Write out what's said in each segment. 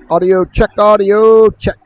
audio check.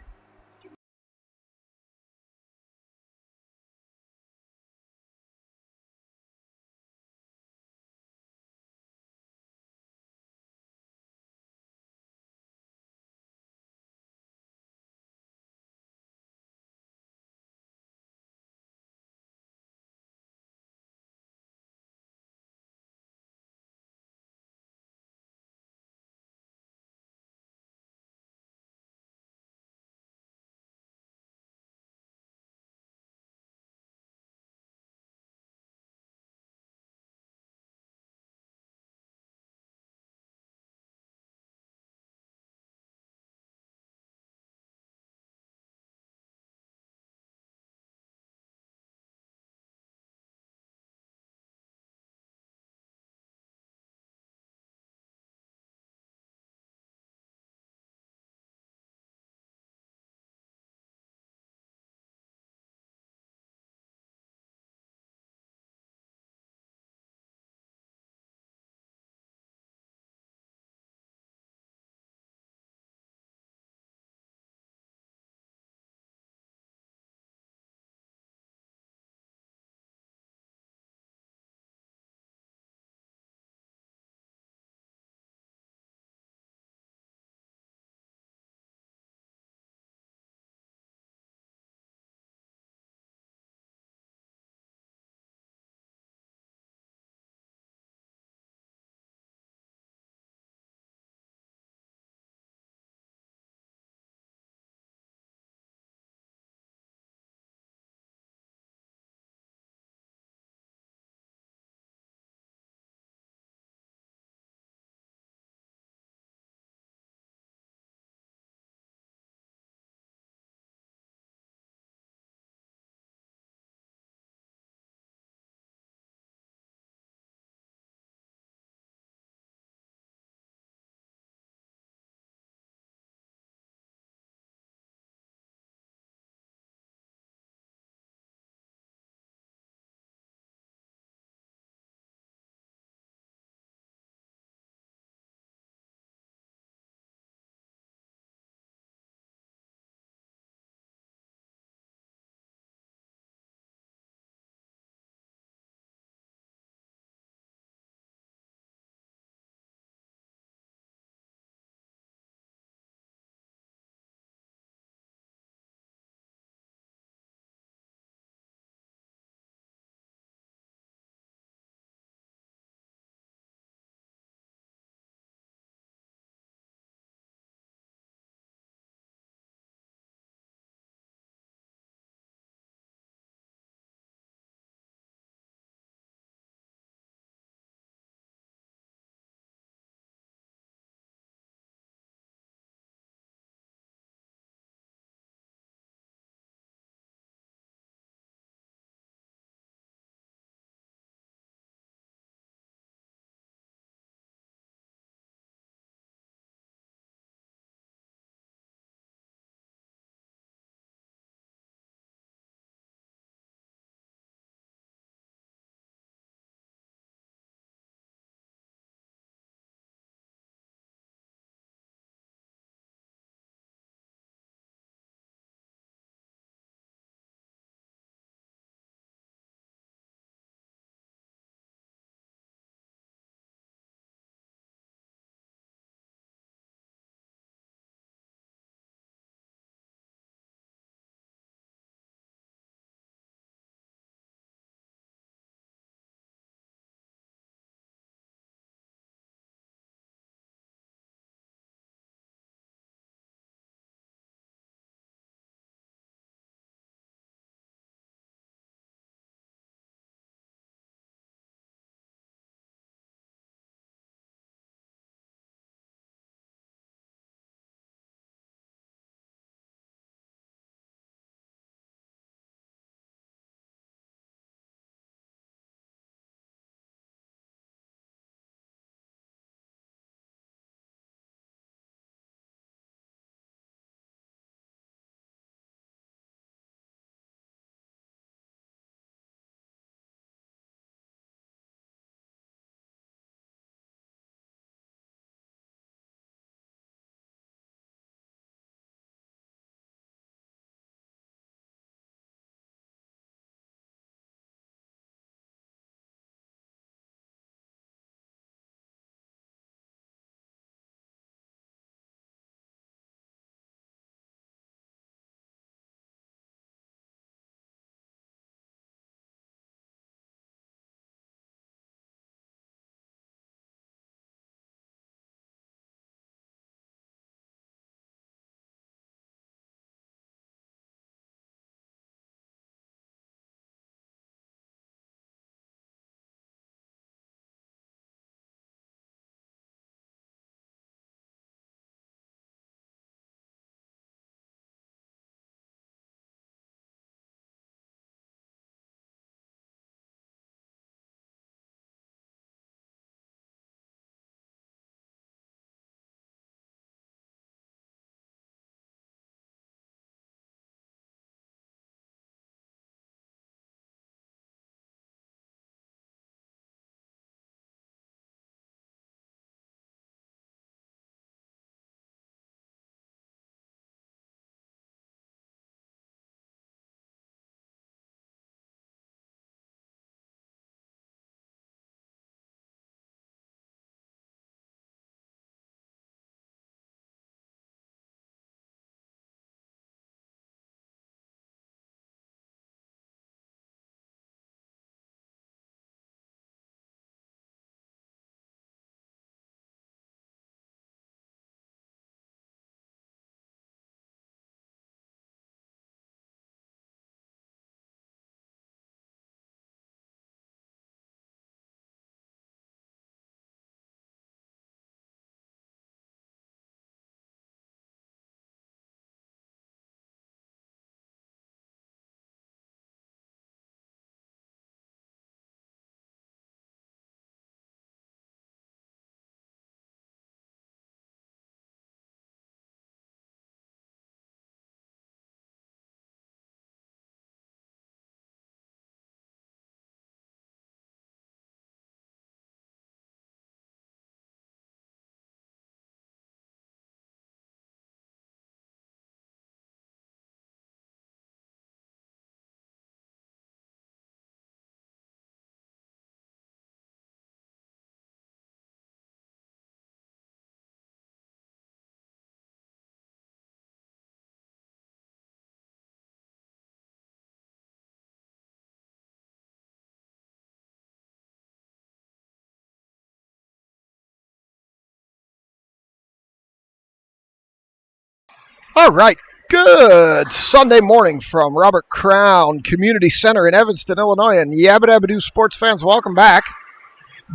All right. Good Sunday morning from Robert Crown Community Center in Evanston, Illinois. And Yabba Dabba Doo sports fans, welcome back.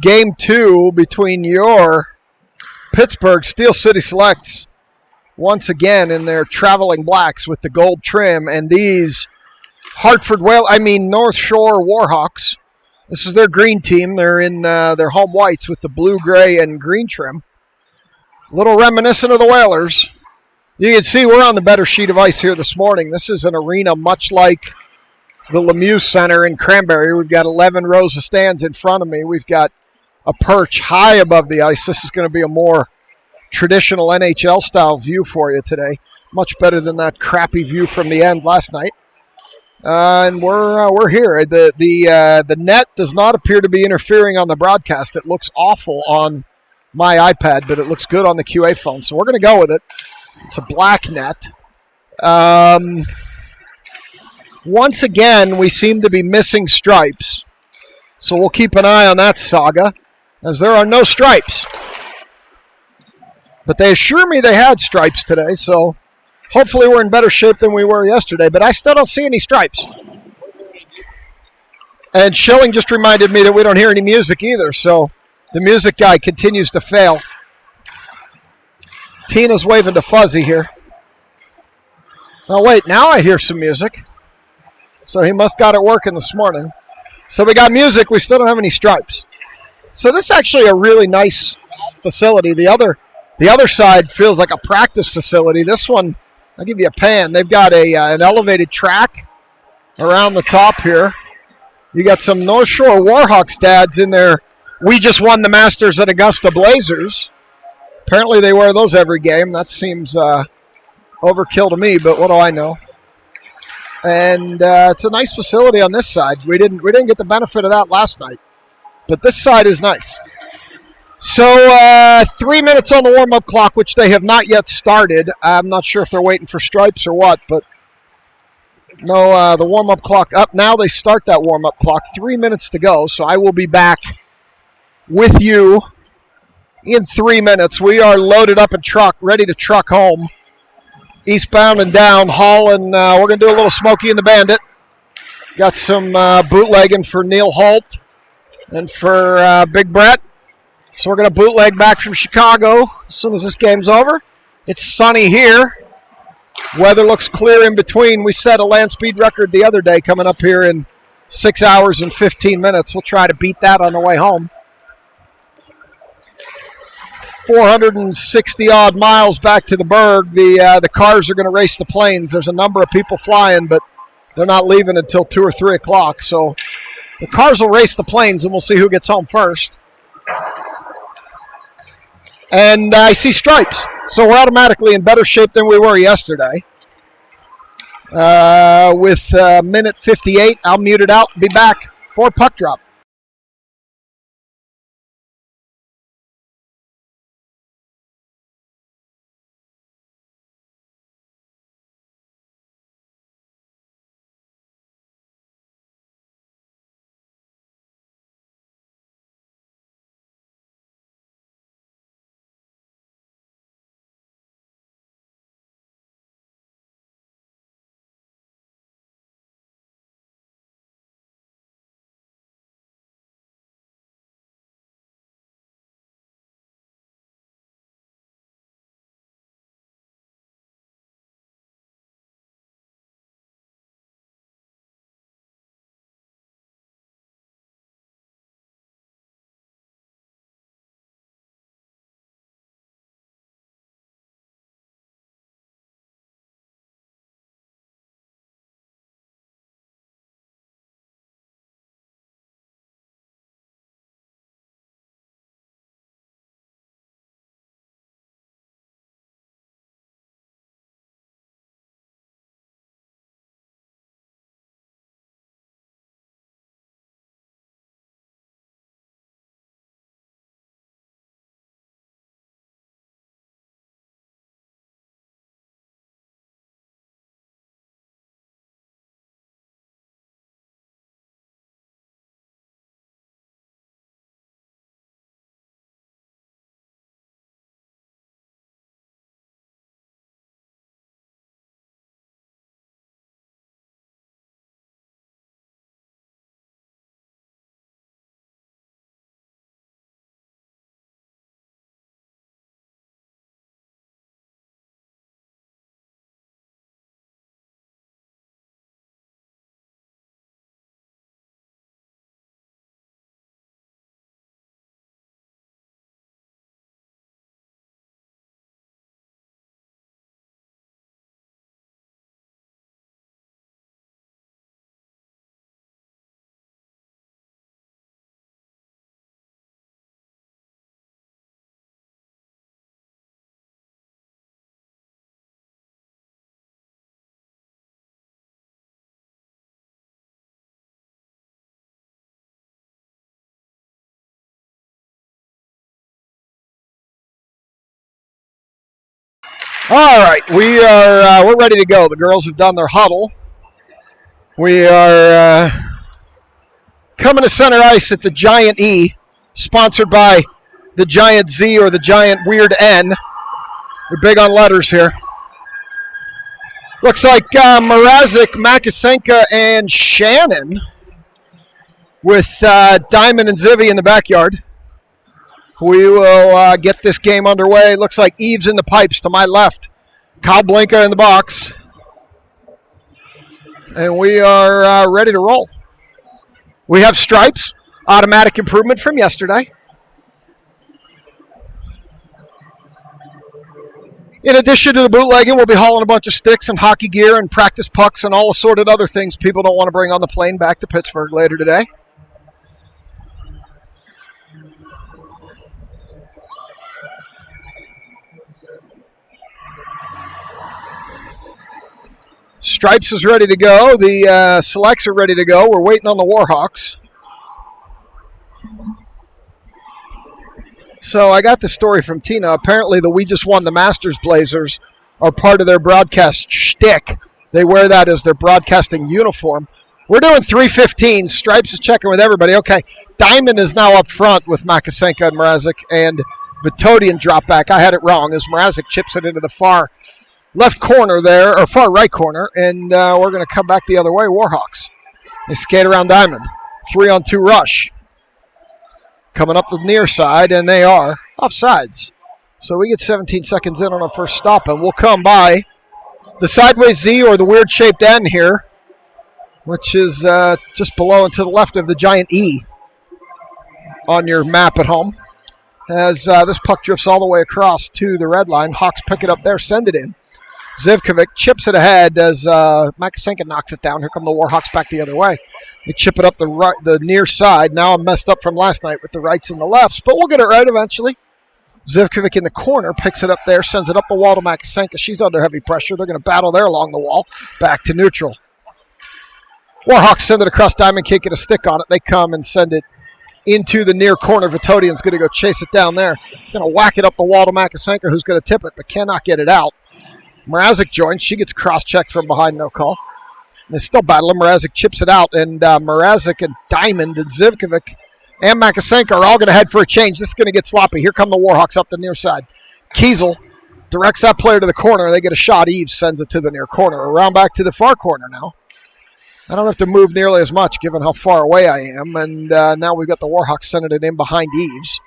Game 2 between your Pittsburgh Steel City Selects once again in their traveling blacks with the gold trim, and these North Shore Warhawks. This is their green team. They're in their home whites with the blue, gray, and green trim. A little reminiscent of the Whalers. You can see we're on the better sheet of ice here this morning. This is an arena much like the Lemieux Center in Cranberry. We've got 11 rows of stands in front of me. We've got a perch high above the ice. This is going to be a more traditional NHL-style view for you today. Much better than that crappy view from the end last night. And we're here. The net does not appear to be interfering on the broadcast. It looks awful on my iPad, but it looks good on the QA phone. So we're going to go with it. It's a black net. Once again, we seem to be missing stripes. So we'll keep an eye on that saga, as there are no stripes. But they assure me they had stripes today, so hopefully we're in better shape than we were yesterday. But I still don't see any stripes. And Schilling just reminded me that we don't hear any music either, so the music guy continues to fail. Tina's waving to Fuzzy here. Oh, wait, now I hear some music. So he must got it working this morning. So we got music, we still don't have any stripes. So this is actually a really nice facility. The other side feels like a practice facility. This one, I'll give you a pan. They've got an elevated track around the top here. You got some North Shore Warhawks dads in there. We just won the Masters at Augusta Blazers. Apparently they wear those every game. That seems overkill to me, but what do I know? And it's a nice facility on this side. We didn't get the benefit of that last night, but this side is nice. So 3 minutes on the warm-up clock, which they have not yet started. I'm not sure if they're waiting for stripes or what, but no, the warm-up clock up. Now they start that warm-up clock. 3 minutes to go, so I will be back with you in 3 minutes. We are loaded up and ready to truck home, eastbound and down, hauling. We're going to do a little Smokey and the Bandit. Got some bootlegging for Neil Holt and for Big Brett. So we're going to bootleg back from Chicago as soon as this game's over. It's sunny here. Weather looks clear in between. We set a land speed record the other day coming up here in 6 hours and 15 minutes. We'll try to beat that on the way home. 460-odd miles back to the Berg. The cars are going to race the planes. There's a number of people flying, but they're not leaving until 2 or 3 o'clock. So the cars will race the planes, and we'll see who gets home first. And I see stripes. So we're automatically in better shape than we were yesterday. With minute 58, I'll mute it out and be back for puck drop. All right, we're ready to go. The girls have done their huddle. We are coming to center ice at the Giant E, sponsored by the Giant Z or the Giant Weird N. We're big on letters here. Looks like Mrazek, Makasenka, and Shannon with Diamond and Zivy in the backyard. We will get this game underway. Looks like Eve's in the pipes to my left. Kyle Blinka in the box. And we are ready to roll. We have stripes, automatic improvement from yesterday. In addition to the bootlegging, we'll be hauling a bunch of sticks and hockey gear and practice pucks and all assorted other things people don't want to bring on the plane back to Pittsburgh later today. Stripes is ready to go. The selects are ready to go. We're waiting on the Warhawks. So I got the story from Tina. Apparently the We Just Won the Masters Blazers are part of their broadcast shtick. They wear that as their broadcasting uniform. We're doing 3:15. Stripes is checking with everybody. Okay, Diamond is now up front with Makasenka and Mrazek, and Vitodian drop back. I had it wrong as Mrazek chips it into the far left corner there, or far right corner, and we're going to come back the other way. Warhawks. They skate around Diamond. 3-on-2 rush. Coming up the near side, and they are offsides. So we get 17 seconds in on our first stop, and we'll come by the sideways Z or the weird-shaped N here, which is just below and to the left of the Giant E on your map at home. As this puck drifts all the way across to the red line, Hawks pick it up there, send it in. Zivkovic chips it ahead as Makasenka knocks it down. Here come the Warhawks back the other way. They chip it up the near side. Now I'm messed up from last night with the rights and the lefts, but we'll get it right eventually. Zivkovic in the corner picks it up there, sends it up the wall to Makasenka. She's under heavy pressure. They're going to battle there along the wall. Back to neutral. Warhawks send it across Diamond, can't get a stick on it. They come and send it into the near corner. Vitodian's going to go chase it down there. Going to whack it up the wall to Makasenka, who's going to tip it, but cannot get it out. Mrazek joins. She gets cross-checked from behind, no call. They're still battling. Mrazek chips it out, and Mrazek and Diamond and Zivkovic and Makasenka are all going to head for a change. This is going to get sloppy. Here come the Warhawks up the near side. Kiesel directs that player to the corner. They get a shot. Eves sends it to the near corner. Around back to the far corner now. I don't have to move nearly as much given how far away I am, and now we've got the Warhawks sending it in behind Eves.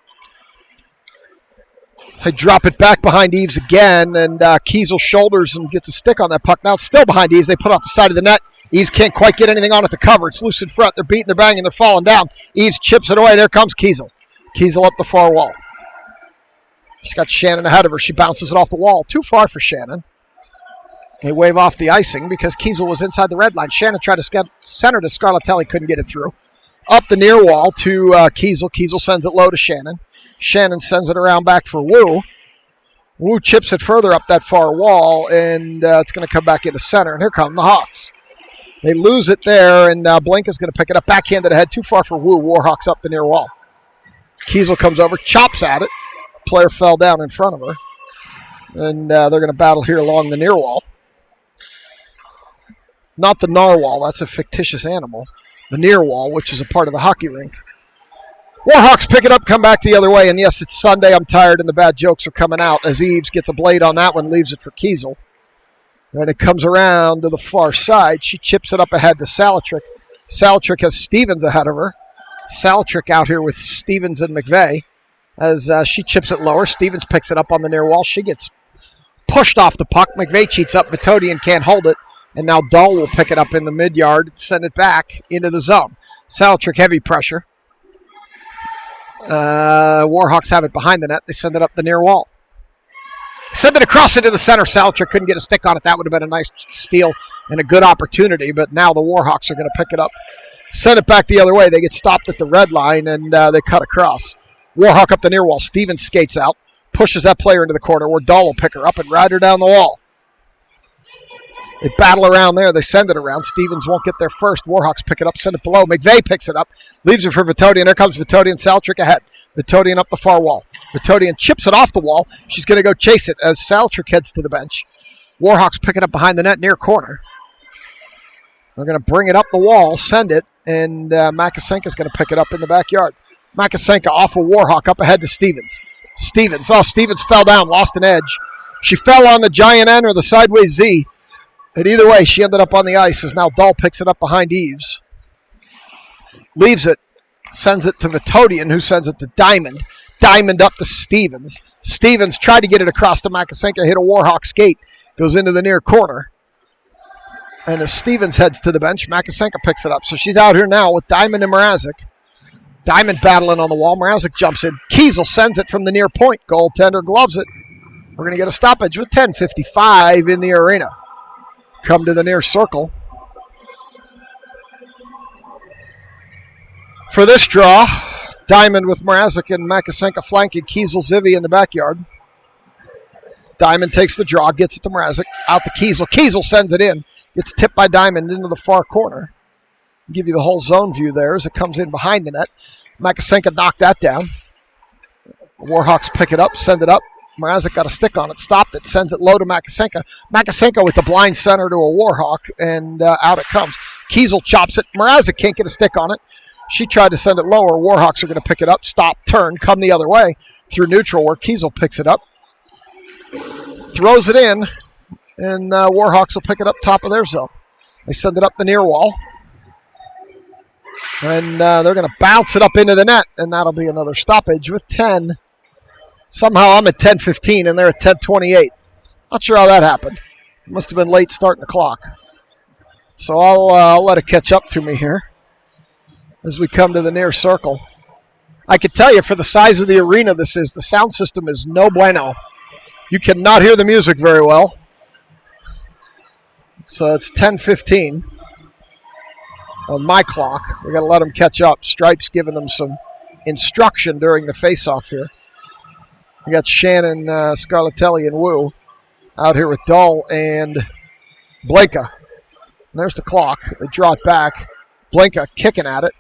They drop it back behind Eves again, and Kiesel shoulders and gets a stick on that puck. Now it's still behind Eves. They put off the side of the net. Eves can't quite get anything on it to cover. It's loose in front. They're beating, they're banging, they're falling down. Eves chips it away. There comes Kiesel. Kiesel up the far wall. She's got Shannon ahead of her. She bounces it off the wall. Too far for Shannon. They wave off the icing because Kiesel was inside the red line. Shannon tried to center to Scarlatelli, couldn't get it through. Up the near wall to Kiesel. Kiesel sends it low to Shannon. Shannon sends it around back for Wu. Wu chips it further up that far wall, and it's going to come back into center. And here come the Hawks. They lose it there, and Blinka's going to pick it up. Backhanded ahead, too far for Wu. Warhawks up the near wall. Kiesel comes over, chops at it. Player fell down in front of her. And they're going to battle here along the near wall. Not the narwhal, that's a fictitious animal. The near wall, which is a part of the hockey rink. Warhawks pick it up, come back the other way, and yes, it's Sunday, I'm tired, and the bad jokes are coming out as Eves gets a blade on that one, leaves it for Kiesel. Then it comes around to the far side. She chips it up ahead to Salatrick. Salatrick has Stevens ahead of her. Salatrick out here with Stevens and McVeigh as she chips it lower. Stevens picks it up on the near wall. She gets pushed off the puck. McVeigh cheats up. Vitodian can't hold it. And now Dahl will pick it up in the mid-yard, send it back into the zone. Salatrick heavy pressure. Warhawks have it behind the net. They send it up the near wall. Send it across into the center. Salatrick couldn't get a stick on it. That would have been a nice steal and a good opportunity, but now the Warhawks are going to pick it up. Send it back the other way. They get stopped at the red line, and they cut across. Warhawk up the near wall. Stevens skates out, pushes that player into the corner where Dahl will pick her up and ride her down the wall. They battle around there. They send it around. Stevens won't get there first. Warhawks pick it up, send it below. McVeigh picks it up, leaves it for Vitodian. There comes Vitodian. Salatrick ahead. Vitodian up the far wall. Vitodian chips it off the wall. She's going to go chase it as Saltrick heads to the bench. Warhawks pick it up behind the net near corner. They're going to bring it up the wall, send it, and Makasenka's going to pick it up in the backyard. Makasenka off a Warhawk up ahead to Stevens. Stevens fell down, lost an edge. She fell on the giant N or the sideways Z. And either way, she ended up on the ice as now Dahl picks it up behind Eves. Leaves it, sends it to Vitodian, who sends it to Diamond. Diamond up to Stevens. Stevens tried to get it across to Makasenka, hit a Warhawk skate, goes into the near corner. And as Stevens heads to the bench, Makasenka picks it up. So she's out here now with Diamond and Mrazek. Diamond battling on the wall. Mrazek jumps in. Kiesel sends it from the near point. Goaltender gloves it. We're going to get a stoppage with 10:55 in the arena. Come to the near circle. For this draw, Diamond with Mrazek and Makasenka flanking Kiesel, Zivi in the backyard. Diamond takes the draw, gets it to Mrazek, out to Kiesel. Kiesel sends it in. Gets tipped by Diamond into the far corner. Give you the whole zone view there as it comes in behind the net. Makasenka knocked that down. The Warhawks pick it up, send it up. Mrazek got a stick on it, stopped it, sends it low to Makasenka. Makasenka with the blind center to a Warhawk, and out it comes. Kiesel chops it. Mrazek can't get a stick on it. She tried to send it lower. Warhawks are going to pick it up, stop, turn, come the other way through neutral where Kiesel picks it up. Throws it in, and Warhawks will pick it up top of their zone. They send it up the near wall. And they're going to bounce it up into the net, and that'll be another stoppage with 10. Somehow I'm at 10:15, and they're at 10:28. Not sure how that happened. It must have been late starting the clock. So I'll let it catch up to me here as we come to the near circle. I can tell you, for the size of the arena this is, the sound system is no bueno. You cannot hear the music very well. So it's 10:15 on my clock. We're going to let them catch up. Stripe's giving them some instruction during the face-off here. We got Shannon, Scarlatelli, and Wu out here with Dahl and Blanca. And there's the clock. They draw it back. Blanca kicking at it.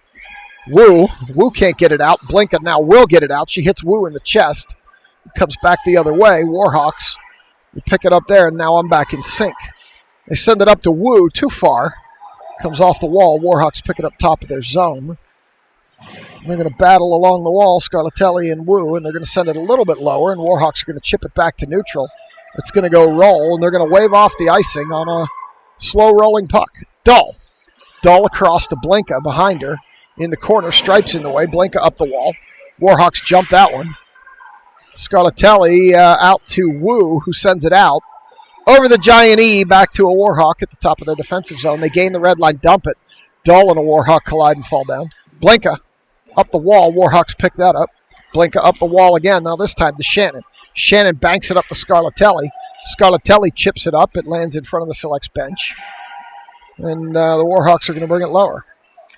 Wu can't get it out. Blanca now will get it out. She hits Wu in the chest. It comes back the other way. Warhawks, we pick it up there, and now I'm back in sync. They send it up to Wu, too far. Comes off the wall. Warhawks pick it up top of their zone. They're going to battle along the wall, Scarlatelli and Wu, and they're going to send it a little bit lower, and Warhawks are going to chip it back to neutral. It's going to go roll, and they're going to wave off the icing on a slow rolling puck. Dahl across to Blanca behind her. In the corner, Stripes in the way. Blanca up the wall. Warhawks jump that one. Scarlatelli out to Wu, who sends it out. Over the giant E, back to a Warhawk at the top of their defensive zone. They gain the red line, dump it. Dahl and a Warhawk collide and fall down. Blanca up the wall. Warhawks pick that up. Blanca up the wall again, now this time to Shannon. Shannon banks it up to Scarlatelli. Scarlatelli chips it up. It lands in front of the Selects bench. And the Warhawks are going to bring it lower.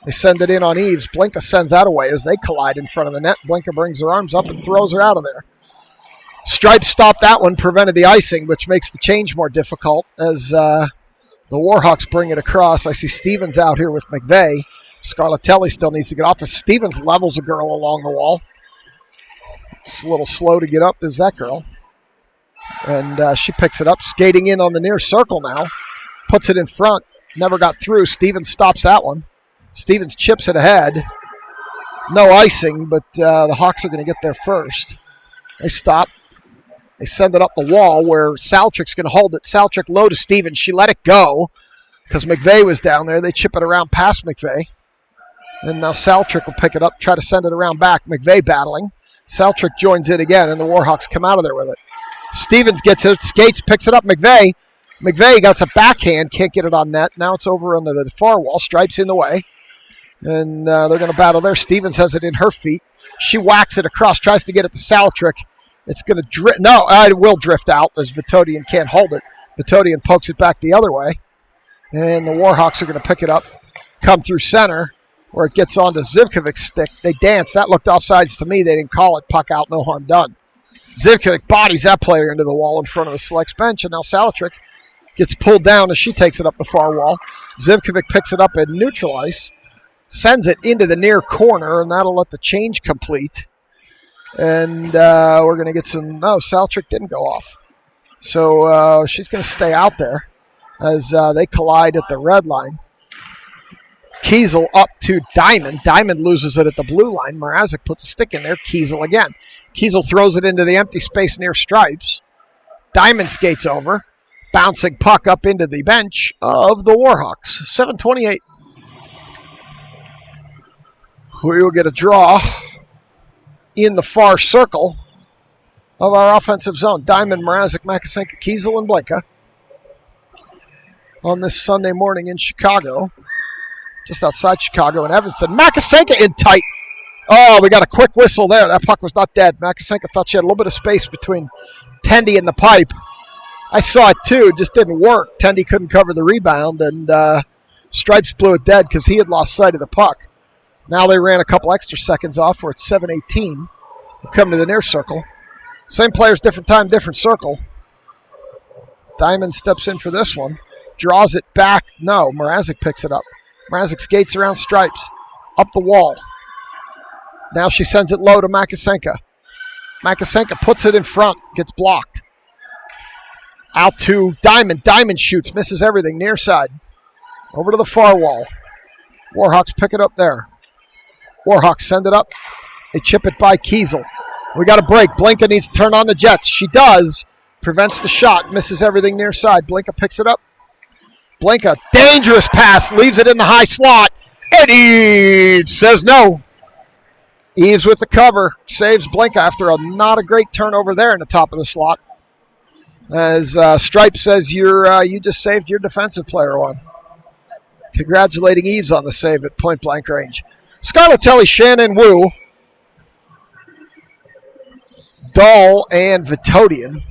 They send it in on Eves. Blanca sends that away as they collide in front of the net. Blanca brings her arms up and throws her out of there. Stripes stopped that one, prevented the icing, which makes the change more difficult as the Warhawks bring it across. I see Stevens out here with McVeigh. Scarlatelli still needs to get off. As Stevens levels a girl along the wall. It's a little slow to get up is that girl. And she picks it up, skating in on the near circle now. Puts it in front. Never got through. Stevens stops that one. Stevens chips it ahead. No icing, but the Hawks are going to get there first. They stop. They send it up the wall where Saltrick's going to hold it. Saltrick low to Stevens. She let it go because McVeigh was down there. They chip it around past McVeigh. And now Saltrick will pick it up, try to send it around back. McVeigh battling. Saltrick joins in again, and the Warhawks come out of there with it. Stevens gets it, skates, picks it up. McVeigh got a backhand, can't get it on net. Now it's over under the far wall. Stripes in the way. And they're going to battle there. Stevens has it in her feet. She whacks it across, tries to get it to Saltrick. It's going to drift. No, it will drift out as Vitodian can't hold it. Vitodian pokes it back the other way. And the Warhawks are going to pick it up, come through center, where it gets onto Zivkovic's stick. They dance. That looked offsides to me. They didn't call it. Puck out, no harm done. Zivkovic bodies that player into the wall in front of the Selects bench, and now Saltrick gets pulled down as she takes it up the far wall. Zivkovic picks it up in neutral ice, sends it into the near corner, and that'll let the change complete. And we're going to get some... No, Saltrick didn't go off. So she's going to stay out there as they collide at the red line. Kiesel up to Diamond. Diamond loses it at the blue line. Mrazek puts a stick in there. Kiesel again. Kiesel throws it into the empty space near Stripes. Diamond skates over. Bouncing puck up into the bench of the Warhawks. 7:28. We will get a draw in the far circle of our offensive zone. Diamond, Mrazek, Makasenka, Kiesel, and Blinka on this Sunday morning in Chicago. Just outside Chicago in Evanston. Makasenka in tight. Oh, we got a quick whistle there. That puck was not dead. Makasenka thought she had a little bit of space between Tendy and the pipe. I saw it too. Just didn't work. Tendy couldn't cover the rebound, and Stripes blew it dead because he had lost sight of the puck. Now they ran a couple extra seconds off. We're at 7:18. We'll come to the near circle. Same players, different time, different circle. Diamond steps in for this one. Draws it back. No, Mrazek picks it up. Mrazek skates around Stripes. Up the wall. Now she sends it low to Makasenka. Makasenka puts it in front. Gets blocked. Out to Diamond. Diamond shoots. Misses everything. Near side. Over to the far wall. Warhawks pick it up there. Warhawks send it up. They chip it by Kiesel. We got a break. Blinka needs to turn on the Jets. She does. Prevents the shot. Misses everything near side. Blinka picks it up. Blinka, dangerous pass, leaves it in the high slot, and Eves says no. Eves with the cover, saves Blinka after not a great turnover there in the top of the slot. As Stripe says, you just saved your defensive player one. Congratulating Eves on the save at point blank range. Scarlatelli, Shannon, Wu, Dahl, and Vitodian.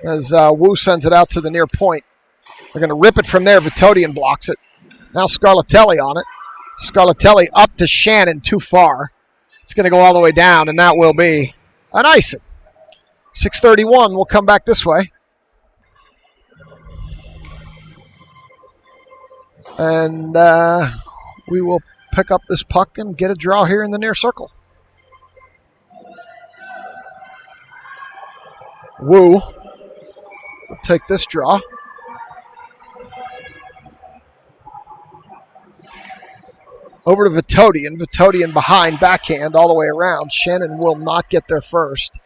As Wu sends it out to the near point. They're going to rip it from there. Vitodian blocks it. Now Scarlatelli on it. Scarlatelli up to Shannon, too far. It's going to go all the way down, and that will be an icing. 6:31. We'll come back this way. And we will pick up this puck and get a draw here in the near circle. Wu will take this draw. Over to Vitodian. Vitodian behind, backhand, all the way around. Shannon will not get there first.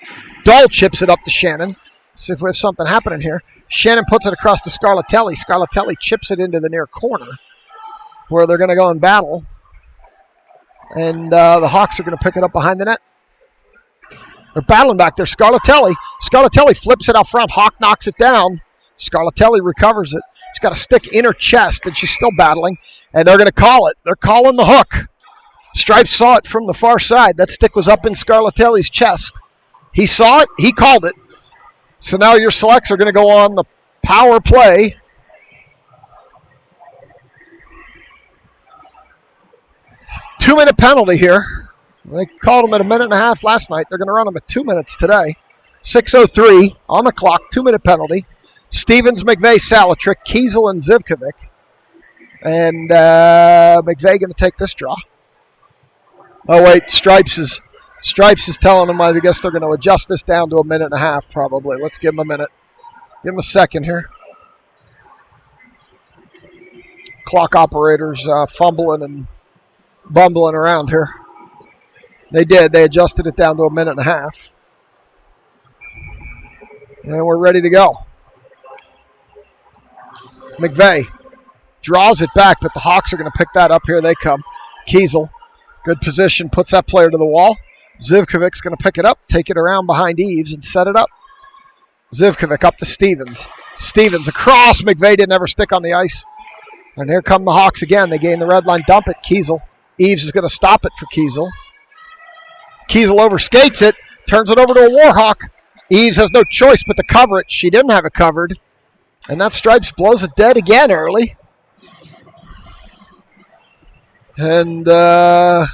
Dahl chips it up to Shannon. See if we have something happening here. Shannon puts it across to Scarlatelli. Scarlatelli chips it into the near corner where they're going to go and battle. And the Hawks are going to pick it up behind the net. They're battling back there. Scarlatelli. Scarlatelli flips it out front. Hawk knocks it down. Scarlatelli recovers it. She's got a stick in her chest, and she's still battling. And they're going to call it. They're calling the hook. Stripes saw it from the far side. That stick was up in Scarlatelli's chest. He saw it. He called it. So now your selects are going to go on the power play. Two-minute penalty here. They called them at a minute and a half last night. They're going to run them at 2 minutes today. 6:03 on the clock. 2-minute penalty. Stevens, McVeigh, Salatrick, Kiesel, and Zivkovic. And McVeigh going to take this draw. Oh, wait. Stripes is telling them, I guess they're going to adjust this down to a minute and a half probably. Let's give them a minute. Give them a second here. Clock operators fumbling and bumbling around here. They did. They adjusted it down to a minute and a half. And we're ready to go. McVeigh draws it back, but the Hawks are going to pick that up. Here they come. Kiesel, good position, puts that player to the wall. Zivkovic's going to pick it up, take it around behind Eves, and set it up. Zivkovic up to Stevens. Stevens across. McVeigh didn't ever stick on the ice. And here come the Hawks again. They gain the red line, dump it. Kiesel. Eves is going to stop it for Kiesel. Kiesel overskates it, turns it over to a Warhawk. Eves has no choice but to cover it. She didn't have it covered. And that Stripes blows it dead again early. And we're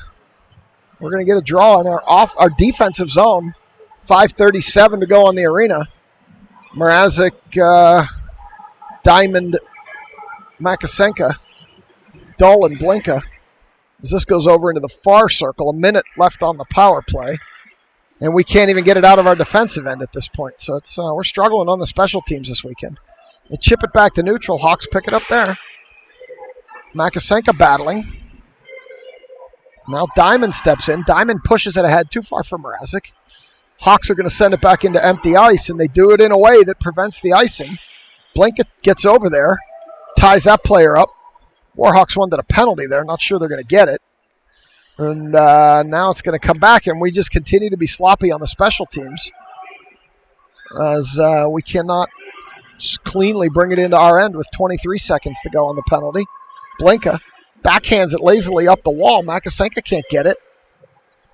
going to get a draw in our defensive zone. 5:37 to go on the arena. Mrazek, Diamond, Makasenka, Dahl, and Blinka. As this goes over into the far circle, a minute left on the power play. And we can't even get it out of our defensive end at this point. So it's we're struggling on the special teams this weekend. They chip it back to neutral. Hawks pick it up there. Makasenka battling. Now Diamond steps in. Diamond pushes it ahead, too far for Mrazek. Hawks are going to send it back into empty ice, and they do it in a way that prevents the icing. Blanket gets over there, ties that player up. Warhawks wanted a penalty there. Not sure they're going to get it. And now it's going to come back, and we just continue to be sloppy on the special teams as we cannot cleanly bring it into our end with 23 seconds to go on the penalty. Blinka backhands it lazily up the wall. Makasenka can't get it.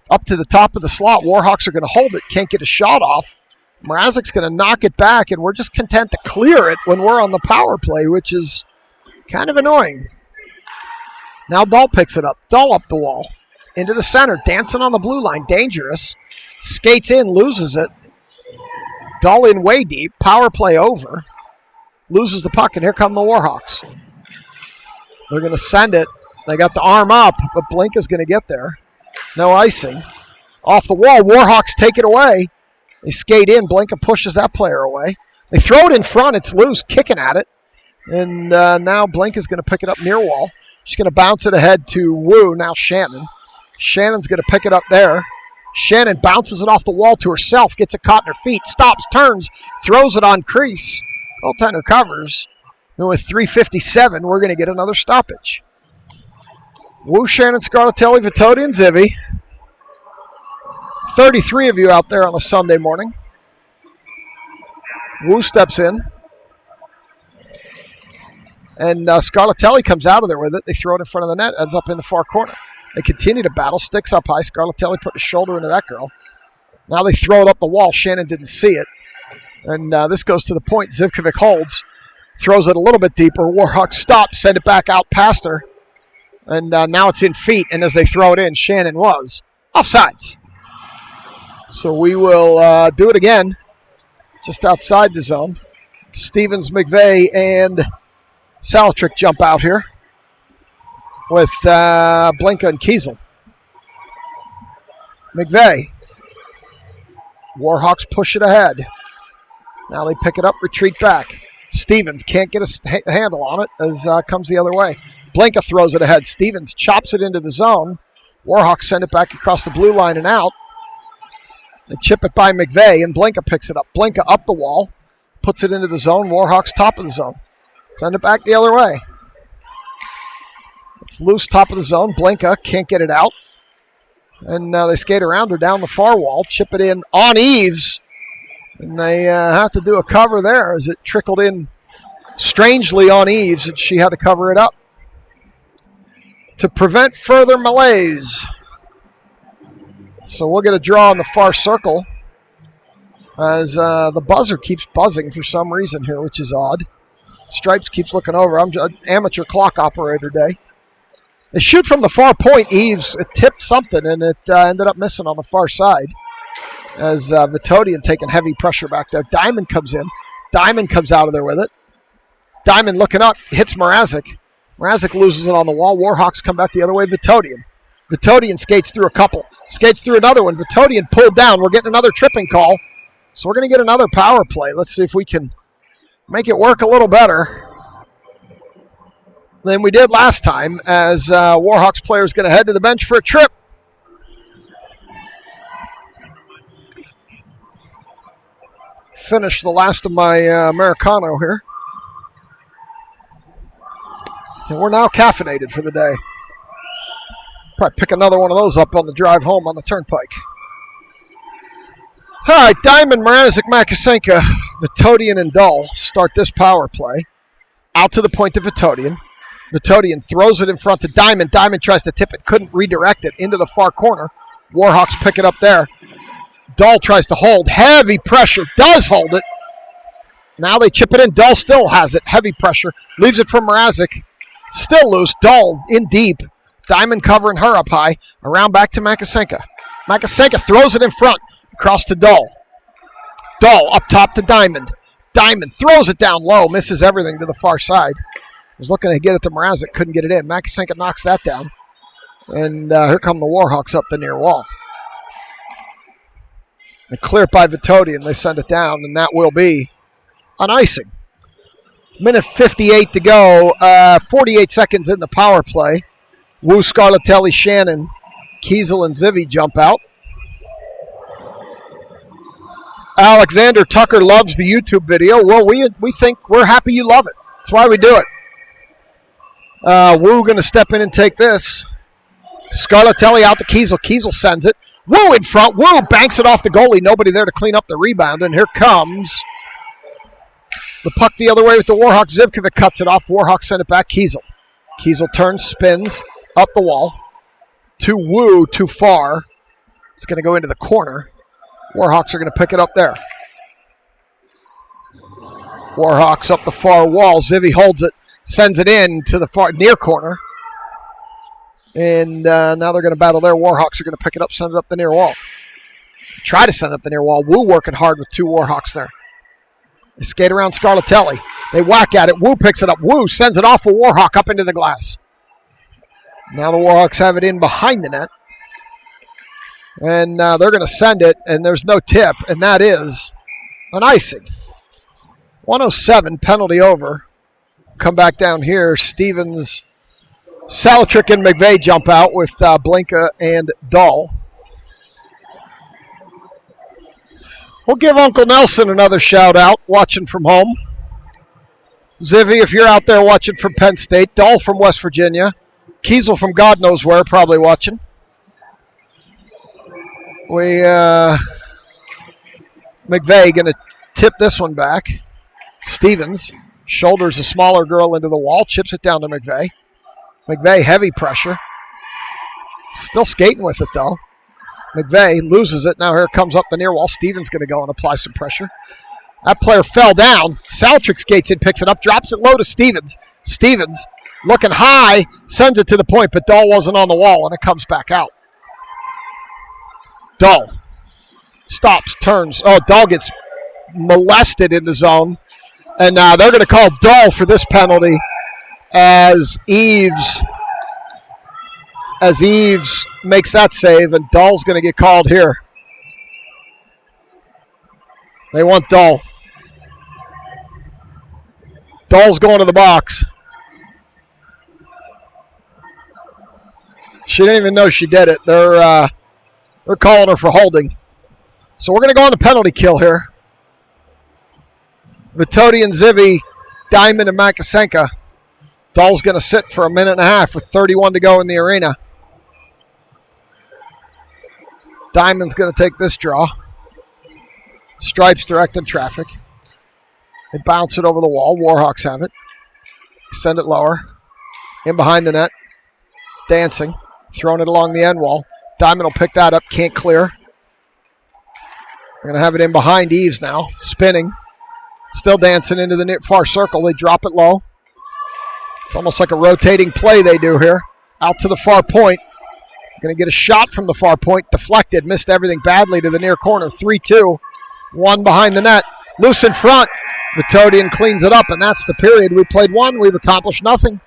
Up to the top of the slot. Warhawks are going to hold it. Can't get a shot off. Mrazek's going to knock it back, and we're just content to clear it when we're on the power play, which is kind of annoying. Now Dahl picks it up. Dahl up the wall. Into the center. Dancing on the blue line. Dangerous. Skates in. Loses it. Dahl in way deep. Power play over. Loses the puck, and here come the Warhawks. They're going to send it. They got the arm up, but Blinka's going to get there. No icing. Off the wall. Warhawks take it away. They skate in. Blinka pushes that player away. They throw it in front. It's loose. Kicking at it. And now Blinka's going to pick it up near wall. She's going to bounce it ahead to Wu. Now Shannon. Shannon's going to pick it up there. Shannon bounces it off the wall to herself. Gets it caught in her feet. Stops. Turns. Throws it on crease. Goaltender covers. And with 3:57, we're going to get another stoppage. Wu, Shannon, Scarlatelli, Vitodi, and Zivy. 33 of you out there on a Sunday morning. Wu steps in. And Scarlatelli comes out of there with it. They throw it in front of the net. Ends up in the far corner. They continue to battle. Sticks up high. Scarlatelli put his shoulder into that girl. Now they throw it up the wall. Shannon didn't see it. And this goes to the point. Zivkovic holds. Throws it a little bit deeper. Warhawks stops. Send it back out past her. And now it's in feet. And as they throw it in, Shannon was offsides. So we will do it again. Just outside the zone. Stevens, McVeigh, and Salatrick jump out here with Blinka and Kiesel. McVeigh. Warhawks push it ahead. Now they pick it up, retreat back. Stevens can't get a handle on it as comes the other way. Blinka throws it ahead. Stevens chops it into the zone. Warhawks send it back across the blue line and out. They chip it by McVeigh, and Blinka picks it up. Blinka up the wall, puts it into the zone. Warhawks top of the zone. Send it back the other way. It's loose top of the zone. Blinka can't get it out. And they skate around her down the far wall, chip it in on Eves. And they have to do a cover there as it trickled in strangely on Eves, and she had to cover it up. To prevent further malaise. So we'll get a draw in the far circle as the buzzer keeps buzzing for some reason here, which is odd. Stripes keeps looking over. I'm just amateur clock operator day. They shoot from the far point. Eves tipped something, and it ended up missing on the far side as Vitodian taking heavy pressure back there. Diamond comes in. Diamond comes out of there with it. Diamond looking up, hits Mrazek. Mrazek loses it on the wall. Warhawks come back the other way. Vitodian. Vitodian skates through a couple. Skates through another one. Vitodian pulled down. We're getting another tripping call. So we're going to get another power play. Let's see if we can make it work a little better than we did last time as Warhawks players going to head to the bench for a trip. Finish the last of my Americano here. And we're now caffeinated for the day. Probably pick another one of those up on the drive home on the turnpike. All right, Diamond, Mrazek, Makasenka, Vitodian, and Dahl start this power play. Out to the point to Vitodian. Vitodian throws it in front to Diamond. Diamond tries to tip it, couldn't redirect it into the far corner. Warhawks pick it up there. Dahl tries to hold. Heavy pressure. Does hold it. Now they chip it in. Dahl still has it. Heavy pressure. Leaves it for Mrazek. Still loose. Dahl in deep. Diamond covering her up high. Around back to Makasenka. Makasenka throws it in front. Across to Dahl. Dahl up top to Diamond. Diamond throws it down low. Misses everything to the far side. Was looking to get it to Mrazek. Couldn't get it in. Makasenka knocks that down. And here come the Warhawks up the near wall. They clear it by Vitodian. They send it down, and that will be an icing. Minute 58 to go. 48 seconds in the power play. Wu, Scarlatelli, Shannon, Kiesel, and Zivi jump out. Alexander Tucker loves the YouTube video. Well, we think we're happy you love it. That's why we do it. Wu going to step in and take this. Scarlatelli out to Kiesel. Kiesel sends it. Wu in front. Wu banks it off the goalie. Nobody there to clean up the rebound. And here comes the puck the other way with the Warhawks. Zivkovic cuts it off. Warhawks send it back. Kiesel. Kiesel turns, spins up the wall. To Wu, too far. It's going to go into the corner. Warhawks are going to pick it up there. Warhawks up the far wall. Zivi holds it, sends it in to the far near corner. And now they're going to battle there. Warhawks are going to pick it up, send it up the near wall. Try to send it up the near wall. Wu working hard with two Warhawks there. They skate around Scarlatelli. They whack at it. Wu picks it up. Wu sends it off a Warhawk up into the glass. Now the Warhawks have it in behind the net. And they're going to send it, and there's no tip, and that is an icing. 107, penalty over. Come back down here. Stevens, Salatrick, and McVeigh jump out with Blinka and Dahl. We'll give Uncle Nelson another shout out, watching from home. Zivi, if you're out there watching from Penn State. Dahl from West Virginia. Kiesel from God knows where, probably watching. McVeigh going to tip this one back. Stevens shoulders a smaller girl into the wall, chips it down to McVeigh. McVeigh, heavy pressure. Still skating with it, though. McVeigh loses it. Now here it comes up the near wall. Stevens going to go and apply some pressure. That player fell down. Saltrick skates in, picks it up, drops it low to Stevens. Stevens looking high, sends it to the point, but Dahl wasn't on the wall, and it comes back out. Dahl stops, turns. Oh, Dahl gets molested in the zone. And they're going to call Dahl for this penalty as Eves makes that save, and Dahl's going to get called here. They want Dahl. Dahl's going to the box. She didn't even know she did it. They're calling her for holding. So we're going to go on the penalty kill here. Vitodian, Zivi, Diamond, and Makasenka. Dahl's going to sit for a minute and a half with 31 to go in the arena. Diamond's going to take this draw. Stripes directing traffic. They bounce it over the wall. Warhawks have it. Send it lower. In behind the net. Dancing. Throwing it along the end wall. Diamond will pick that up. Can't clear. They're going to have it in behind Eves now. Spinning. Still dancing into the far circle. They drop it low. It's almost like a rotating play they do here. Out to the far point. Going to get a shot from the far point. Deflected. Missed everything badly to the near corner. 3-2. One behind the net. Loose in front. Vitodian cleans it up, and that's the period. We played one. We've accomplished nothing.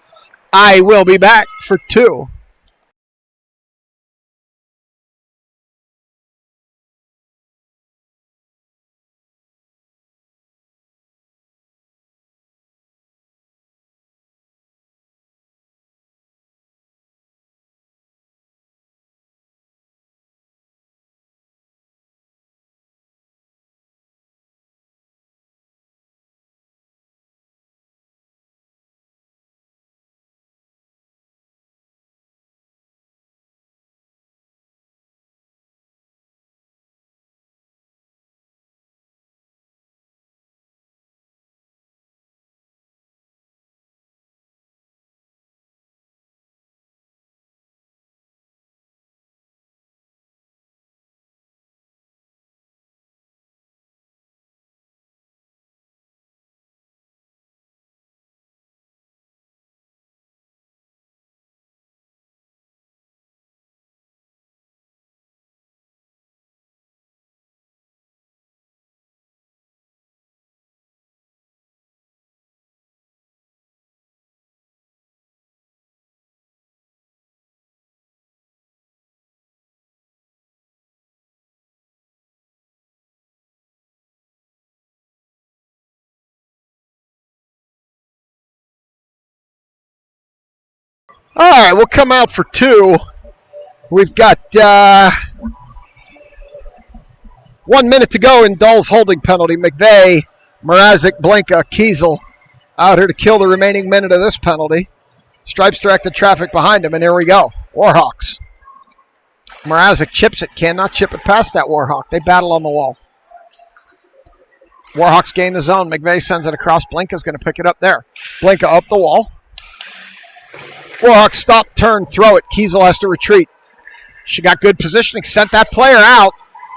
I will be back for two. All right, we'll come out for two. We've got 1 minute to go in Dull's holding penalty. McVeigh, Mrazek, Blinka, Kiesel out here to kill the remaining minute of this penalty. Stripes directed traffic behind him, and here we go. Warhawks. Mrazek chips it, cannot chip it past that Warhawk. They battle on the wall. Warhawks gain the zone. McVeigh sends it across. Blinka's going to pick it up there. Blinka up the wall. Warhawks stop, turn, throw it. Kiesel has to retreat. She got good positioning, sent that player out.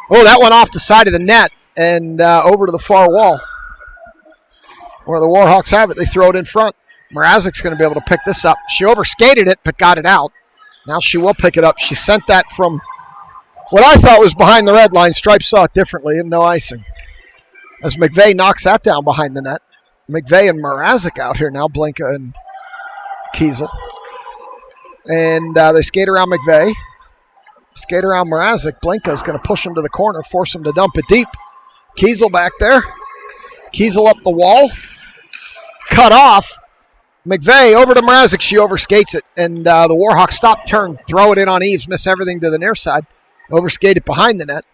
Oh, that went off the side of the net and over to the far wall. Where the Warhawks have it, they throw it in front. Mrazek's going to be able to pick this up. She overskated it, but got it out. Now she will pick it up. She sent that from what I thought was behind the red line. Stripes saw it differently and no icing. As McVeigh knocks that down behind the net. McVeigh and Mrazek out here now, Blinka and Kiesel. And they skate around McVeigh. Skate around Mrazek. Blinka is going to push him to the corner, force him to dump it deep. Kiesel back there. Kiesel up the wall. Cut off. McVeigh over to Mrazek. She overskates it. And the Warhawks stop, turn, throw it in on Eves, miss everything to the near side. Overskate it behind the net.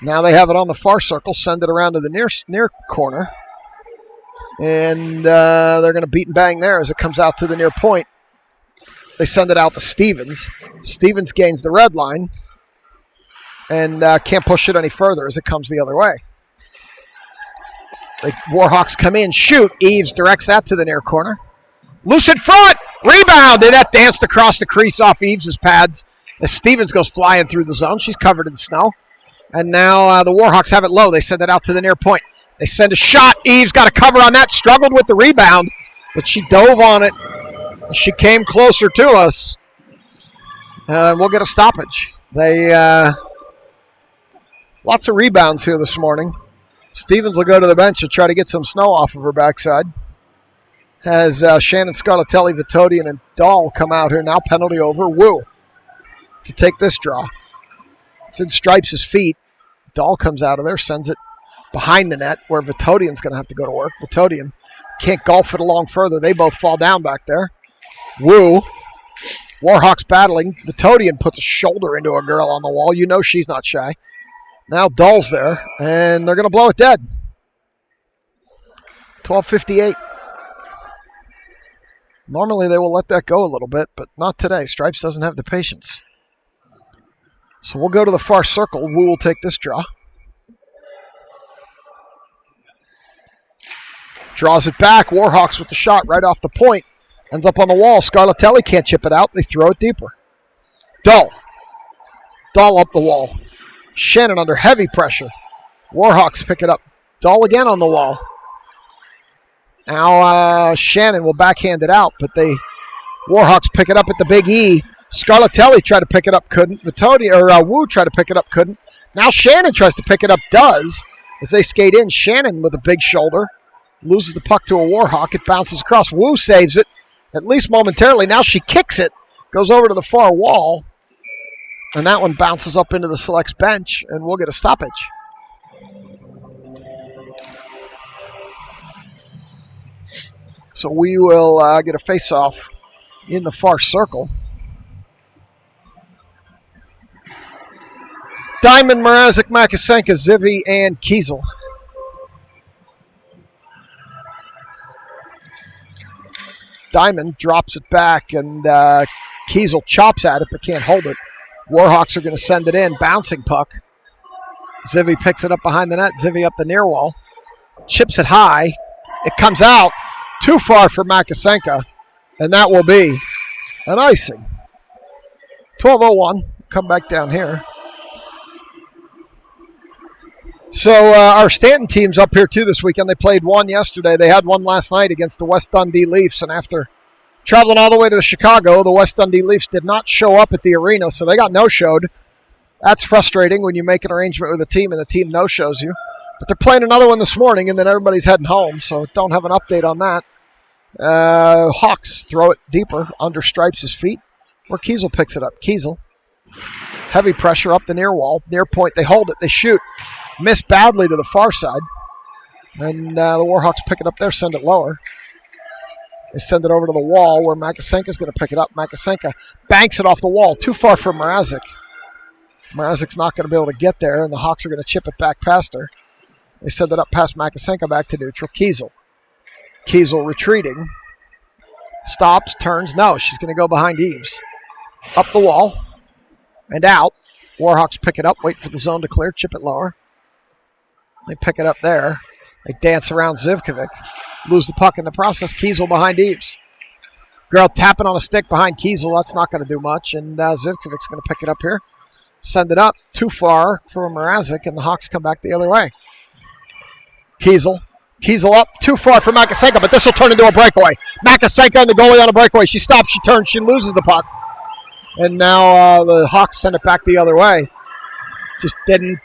Now they have it on the far circle, send it around to the near corner. And they're going to beat and bang there as it comes out to the near point. They send it out to Stevens. Stevens gains the red line and can't push it any further as it comes the other way. The Warhawks come in, shoot. Eves directs that to the near corner. Loose in front. Rebound. And that danced across the crease off Eves' pads as Stevens goes flying through the zone. She's covered in snow. And now the Warhawks have it low. They send it out to the near point. They send a shot. Eves got a cover on that. Struggled with the rebound, but she dove on it. She came closer to us. We'll get a stoppage. They lots of rebounds here this morning. Stevens will go to the bench and try to get some snow off of her backside. As Shannon Scarlatelli, Vitodian, and Dahl come out here now. Penalty over. Wu to take this draw. It's in Stripes' feet. Dahl comes out of there, sends it behind the net where Vitodian's going to have to go to work. Vitodian can't golf it along further. They both fall down back there. Wu. Warhawks battling. Vitodian puts a shoulder into a girl on the wall. You know she's not shy. Now Dahl's there, and they're going to blow it dead. 12:58. Normally they will let that go a little bit, but not today. Stripes doesn't have the patience. So we'll go to the far circle. Wu will take this draw. Draws it back. Warhawks with the shot right off the point. Ends up on the wall. Scarlatelli can't chip it out. They throw it deeper. Dahl. Dahl up the wall. Shannon under heavy pressure. Warhawks pick it up. Dahl again on the wall. Now Shannon will backhand it out, but Warhawks pick it up at the Big E. Scarlatelli tried to pick it up, couldn't. Wu tried to pick it up, couldn't. Now Shannon tries to pick it up, does. As they skate in, Shannon with a big shoulder loses the puck to a Warhawk. It bounces across. Wu saves it, at least momentarily. Now she kicks it, goes over to the far wall, and that one bounces up into the selects bench, and we'll get a stoppage. So we will get a face-off in the far circle. Diamond, Mrazek, Makasenka, Zivi, and Kiesel. Diamond drops it back, and Kiesel chops at it but can't hold it. Warhawks are going to send it in. Bouncing puck. Zivi picks it up behind the net. Zivi up the near wall. Chips it high. It comes out. Too far for Makasenka, and that will be an icing. 12:01. Come back down here. So our Stanton team's up here too this weekend. They played one yesterday. They had one last night against the West Dundee Leafs, and after traveling all the way to Chicago, the West Dundee Leafs did not show up at the arena, so they got no-showed. That's frustrating when you make an arrangement with a team and the team no-shows you. But they're playing another one this morning, and then everybody's heading home, so don't have an update on that. Hawks throw it deeper under Stripes' feet, where Kiesel picks it up. Kiesel, heavy pressure up the near wall. Near point, they hold it, they shoot. Miss badly to the far side. And the Warhawks pick it up there, send it lower. They send it over to the wall where Makasenka's going to pick it up. Makasenka banks it off the wall. Too far for Mrazek. Mrazek's not going to be able to get there, and the Hawks are going to chip it back past her. They send it up past Makasenka back to neutral. Kiesel. Kiesel retreating. Stops, turns. No, she's going to go behind Eves. Up the wall and out. Warhawks pick it up, wait for the zone to clear, chip it lower. They pick it up there. They dance around Zivkovic. Lose the puck in the process. Kiesel behind Eves. Girl tapping on a stick behind Kiesel. That's not going to do much. And Zivkovic's going to pick it up here. Send it up. Too far for Mrazek, and the Hawks come back the other way. Kiesel. Kiesel up. Too far for Makasenka, but this will turn into a breakaway. Makasenka and the goalie on a breakaway. She stops. She turns. She loses the puck. And now the Hawks send it back the other way. Just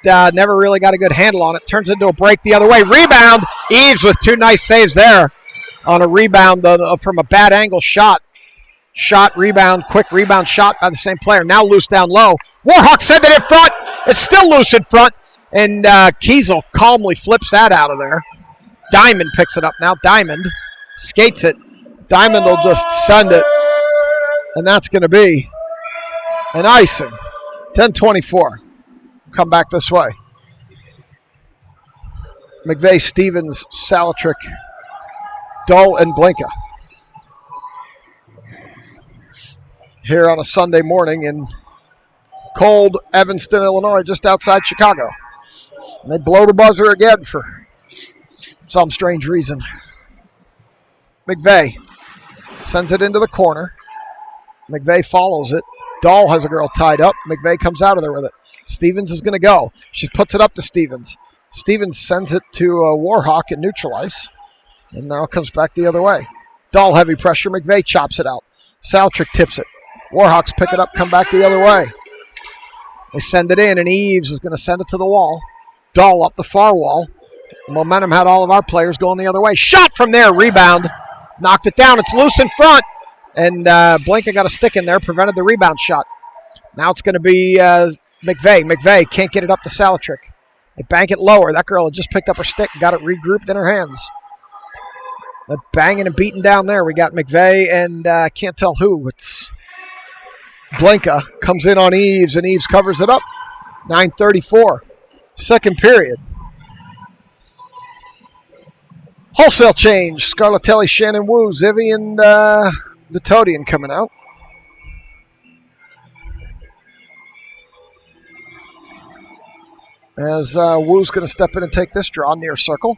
never really got a good handle on it. Turns into a break the other way. Rebound. Eves with 2 nice saves there on a rebound from a bad angle shot. Shot, rebound, quick rebound shot by the same player. Now loose down low. Warhawks send it in front. It's still loose in front. And Kiesel calmly flips that out of there. Diamond picks it up now. Diamond skates it. Diamond will just send it. And that's going to be an icing. 10-24. Come back this way. McVeigh, Stevens, Salatrick, Dull, and Blinka. Here on a Sunday morning in cold Evanston, Illinois, just outside Chicago. And they blow the buzzer again for some strange reason. McVeigh sends it into the corner. McVeigh follows it. Dahl has a girl tied up. McVeigh comes out of there with it. Stevens is going to go. She puts it up to Stevens. Stevens sends it to Warhawk and neutral ice. And now it comes back the other way. Dahl heavy pressure. McVeigh chops it out. Saltrick tips it. Warhawks pick it up, come back the other way. They send it in, and Eves is going to send it to the wall. Dahl up the far wall. Momentum had all of our players going the other way. Shot from there, rebound. Knocked it down. It's loose in front. And Blinka got a stick in there, prevented the rebound shot. Now it's going to be McVeigh. McVeigh can't get it up to Salatrick. They bank it lower. That girl had just picked up her stick and got it regrouped in her hands. They're banging and beating down there. We got McVeigh and I can't tell who. It's Blinka. Comes in on Eves, and Eves covers it up. 9:34. Second period. Wholesale change. Scarlatelli, Shannon Wu, Zivy, and Vitodian coming out. As Wu's going to step in and take this draw near circle.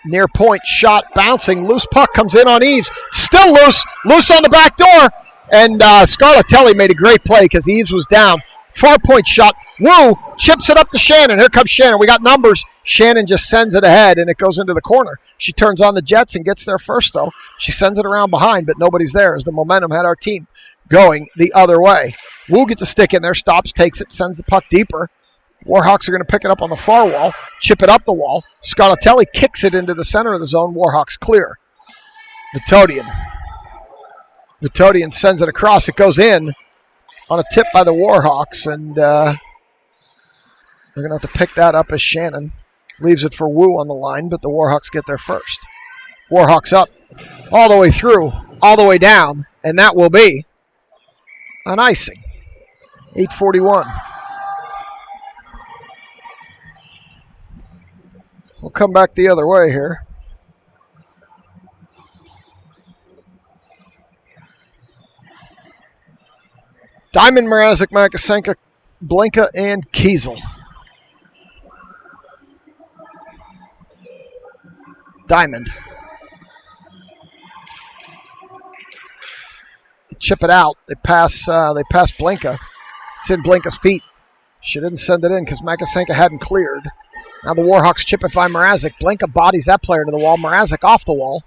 Near point shot, bouncing, loose puck comes in on Eves. Still loose on the back door. And Scarlatelli made a great play because Eves was down. Far point shot. Wu chips it up to Shannon. Here comes Shannon. We got numbers. Shannon just sends it ahead, and it goes into the corner. She turns on the Jets and gets there first, though. She sends it around behind, but nobody's there as the momentum had our team going the other way. Wu gets a stick in there, stops, takes it, sends the puck deeper. Warhawks are going to pick it up on the far wall, chip it up the wall. Scarlatelli kicks it into the center of the zone. Warhawks clear. Vitodian sends it across. It goes in on a tip by the Warhawks, and they're going to have to pick that up as Shannon leaves it for Wu on the line, but the Warhawks get there first. Warhawks up all the way through, all the way down, and that will be an icing. 8:41. We'll come back the other way here. Diamond, Mrazek, Makasenka, Blinka, and Kiesel. Diamond. They chip it out. They pass Blinka. It's in Blinka's feet. She didn't send it in because Makasenka hadn't cleared. Now the Warhawks chip it by Mrazek. Blinka bodies that player to the wall. Mrazek off the wall.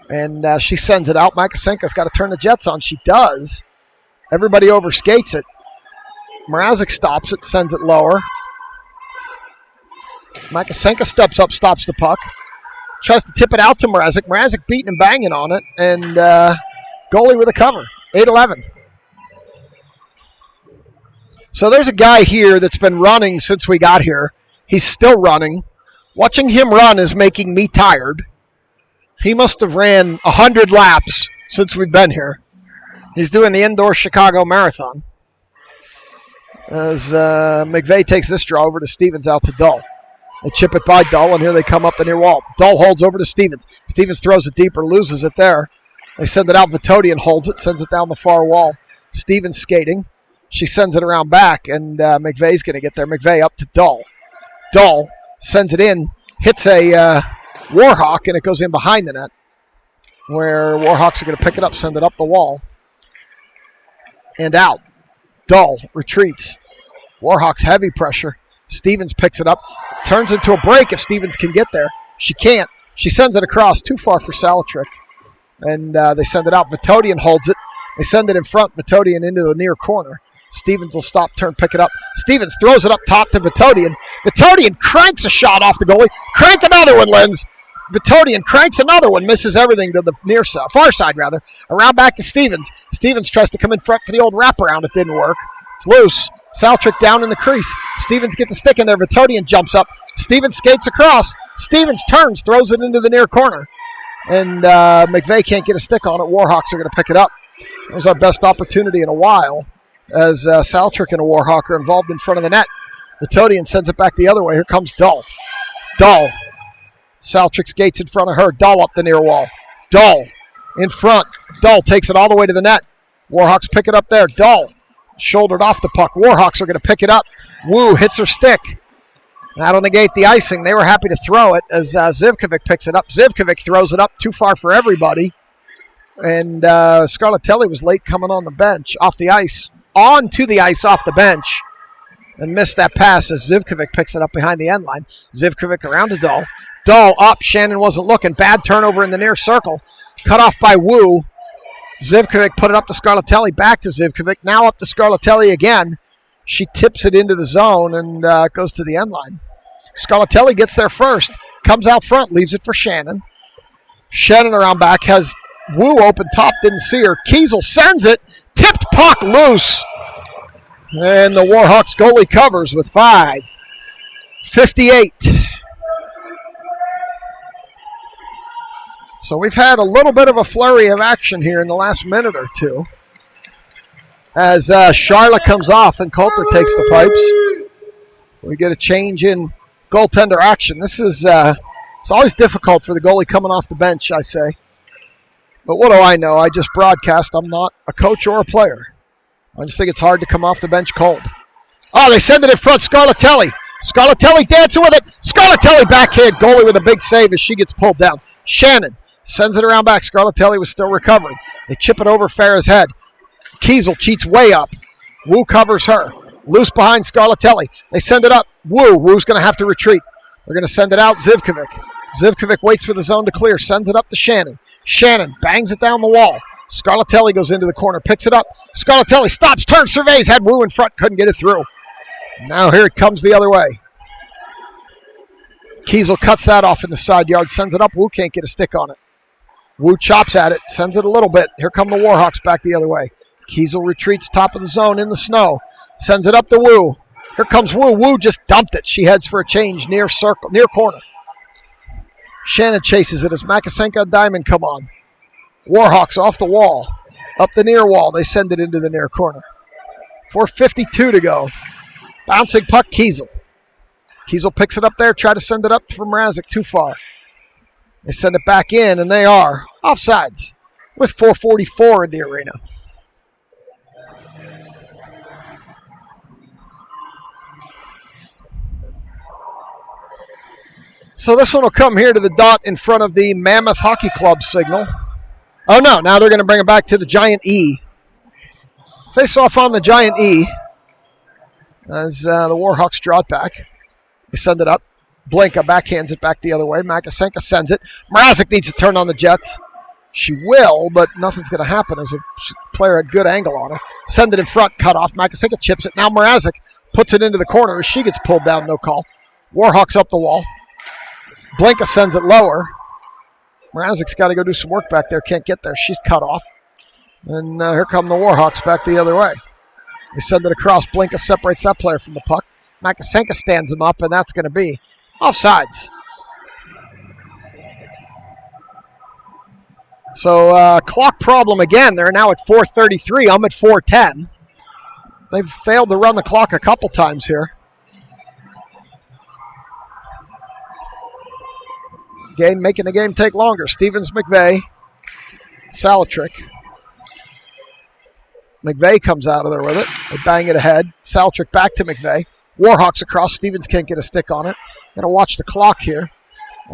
And she sends it out. Makasenka's got to turn the Jets on. She does. Everybody overskates it. Mrazek stops it, sends it lower. Makasenka steps up, stops the puck. Tries to tip it out to Mrazek. Mrazek beating and banging on it. And goalie with a cover. 8-11. So there's a guy here that's been running since we got here. He's still running. Watching him run is making me tired. He must have ran 100 laps since we've been here. He's doing the indoor Chicago Marathon. As McVeigh takes this draw over to Stevens, out to Dull. They chip it by Dull, and here they come up the near wall. Dull holds over to Stevens. Stevens throws it deeper, loses it there. They send it out. Vitodian holds it, sends it down the far wall. Stevens skating. She sends it around back, and McVeigh's going to get there. McVeigh up to Dull. Dull sends it in, hits a Warhawk, and it goes in behind the net, where Warhawks are going to pick it up, send it up the wall, and out. Dull retreats. Warhawks heavy pressure. Stevens picks it up, turns into a break if Stevens can get there. She can't. She sends it across, too far for Salatrick, and they send it out. Vitodian holds it. They send it in front, Vitodian into the near corner. Stevens will stop, turn, pick it up. Stevens throws it up top to Vitodian. Vitodian cranks a shot off the goalie. Crank another one, Lenz. Vitodian cranks another one, misses everything to the near side, far side rather. Around back to Stevens. Stevens tries to come in front for the old wraparound. It didn't work. It's loose. Saltrick down in the crease. Stevens gets a stick in there. Vitodian jumps up. Stevens skates across. Stevens turns, throws it into the near corner. And McVeigh can't get a stick on it. Warhawks are going to pick it up. That was our best opportunity in a while, as Saltrick and a Warhawk are involved in front of the net. Vitodian sends it back the other way. Here comes Dull. Dull. Saltrick skates in front of her. Dull up the near wall. Dull in front. Dull takes it all the way to the net. Warhawks pick it up there. Dull shouldered off the puck. Warhawks are going to pick it up. Wu hits her stick. That'll negate the icing. They were happy to throw it as Zivkovic picks it up. Zivkovic throws it up too far for everybody. And Scarlatelli was late coming on the bench, off the ice, onto the ice off the bench, and missed that pass as Zivkovic picks it up behind the end line. Zivkovic around to Dull. Dull up. Shannon wasn't looking. Bad turnover in the near circle. Cut off by Wu. Zivkovic put it up to Scarlatelli. Back to Zivkovic. Now up to Scarlatelli again. She tips it into the zone and goes to the end line. Scarlatelli gets there first. Comes out front. Leaves it for Shannon. Shannon around back has Wu open top, didn't see her. Kiesel sends it. Tipped puck loose. And the Warhawks goalie covers with 5:58. So we've had a little bit of a flurry of action here in the last minute or two. As Charlotte comes off and Coulter takes the pipes. We get a change in goaltender action. This is it's always difficult for the goalie coming off the bench, I say. But what do I know? I just broadcast. I'm not a coach or a player. I just think it's hard to come off the bench cold. Oh, they send it in front. Scarlatelli. Scarlatelli dancing with it. Scarlatelli backhand. Goalie with a big save as she gets pulled down. Shannon sends it around back. Scarlatelli was still recovering. They chip it over Farah's head. Kiesel cheats way up. Wu covers her. Loose behind Scarlatelli. They send it up. Wu's going to have to retreat. They're going to send it out. Zivkovic. Zivkovic waits for the zone to clear. Sends it up to Shannon. Shannon bangs it down the wall. Scarlatelli goes into the corner, picks it up. Scarlatelli stops, turns, surveys, had Wu in front, couldn't get it through. Now here it comes the other way. Kiesel cuts that off in the side yard, sends it up. Wu can't get a stick on it. Wu chops at it, sends it a little bit. Here come the Warhawks back the other way. Kiesel retreats top of the zone in the snow. Sends it up to Wu. Here comes Wu. Wu just dumped it. She heads for a change near circle, near corner. Shannon chases it as Makasenko and Diamond come on. Warhawks off the wall. Up the near wall. They send it into the near corner. 4:52 to go. Bouncing puck, Kiesel. Kiesel picks it up there. Try to send it up from Mrazek. Too far. They send it back in, and they are offsides with 4:44 in the arena. So this one will come here to the dot in front of the Mammoth Hockey Club signal. Oh no, now they're going to bring it back to the Giant E. Face off on the Giant E as the Warhawks draw it back. They send it up. Blinka backhands it back the other way. Makasenko sends it. Mrazek needs to turn on the Jets. She will, but nothing's going to happen as a player had good angle on her. Send it in front, cut off. Makasenko chips it. Now Mrazek puts it into the corner as she gets pulled down, no call. Warhawks up the wall. Blinka sends it lower. Mrazek's got to go do some work back there. Can't get there. She's cut off. And here come the Warhawks back the other way. They send it across. Blinka separates that player from the puck. Makasenko stands him up, and that's going to be offsides. So clock problem again. They're now at 4:33. I'm at 4:10. They've failed to run the clock a couple times here. Making the game take longer. Stevens, McVeigh, Salatrick. McVeigh comes out of there with it. They bang it ahead. Salatrick back to McVeigh. Warhawks across. Stevens can't get a stick on it. Got to watch the clock here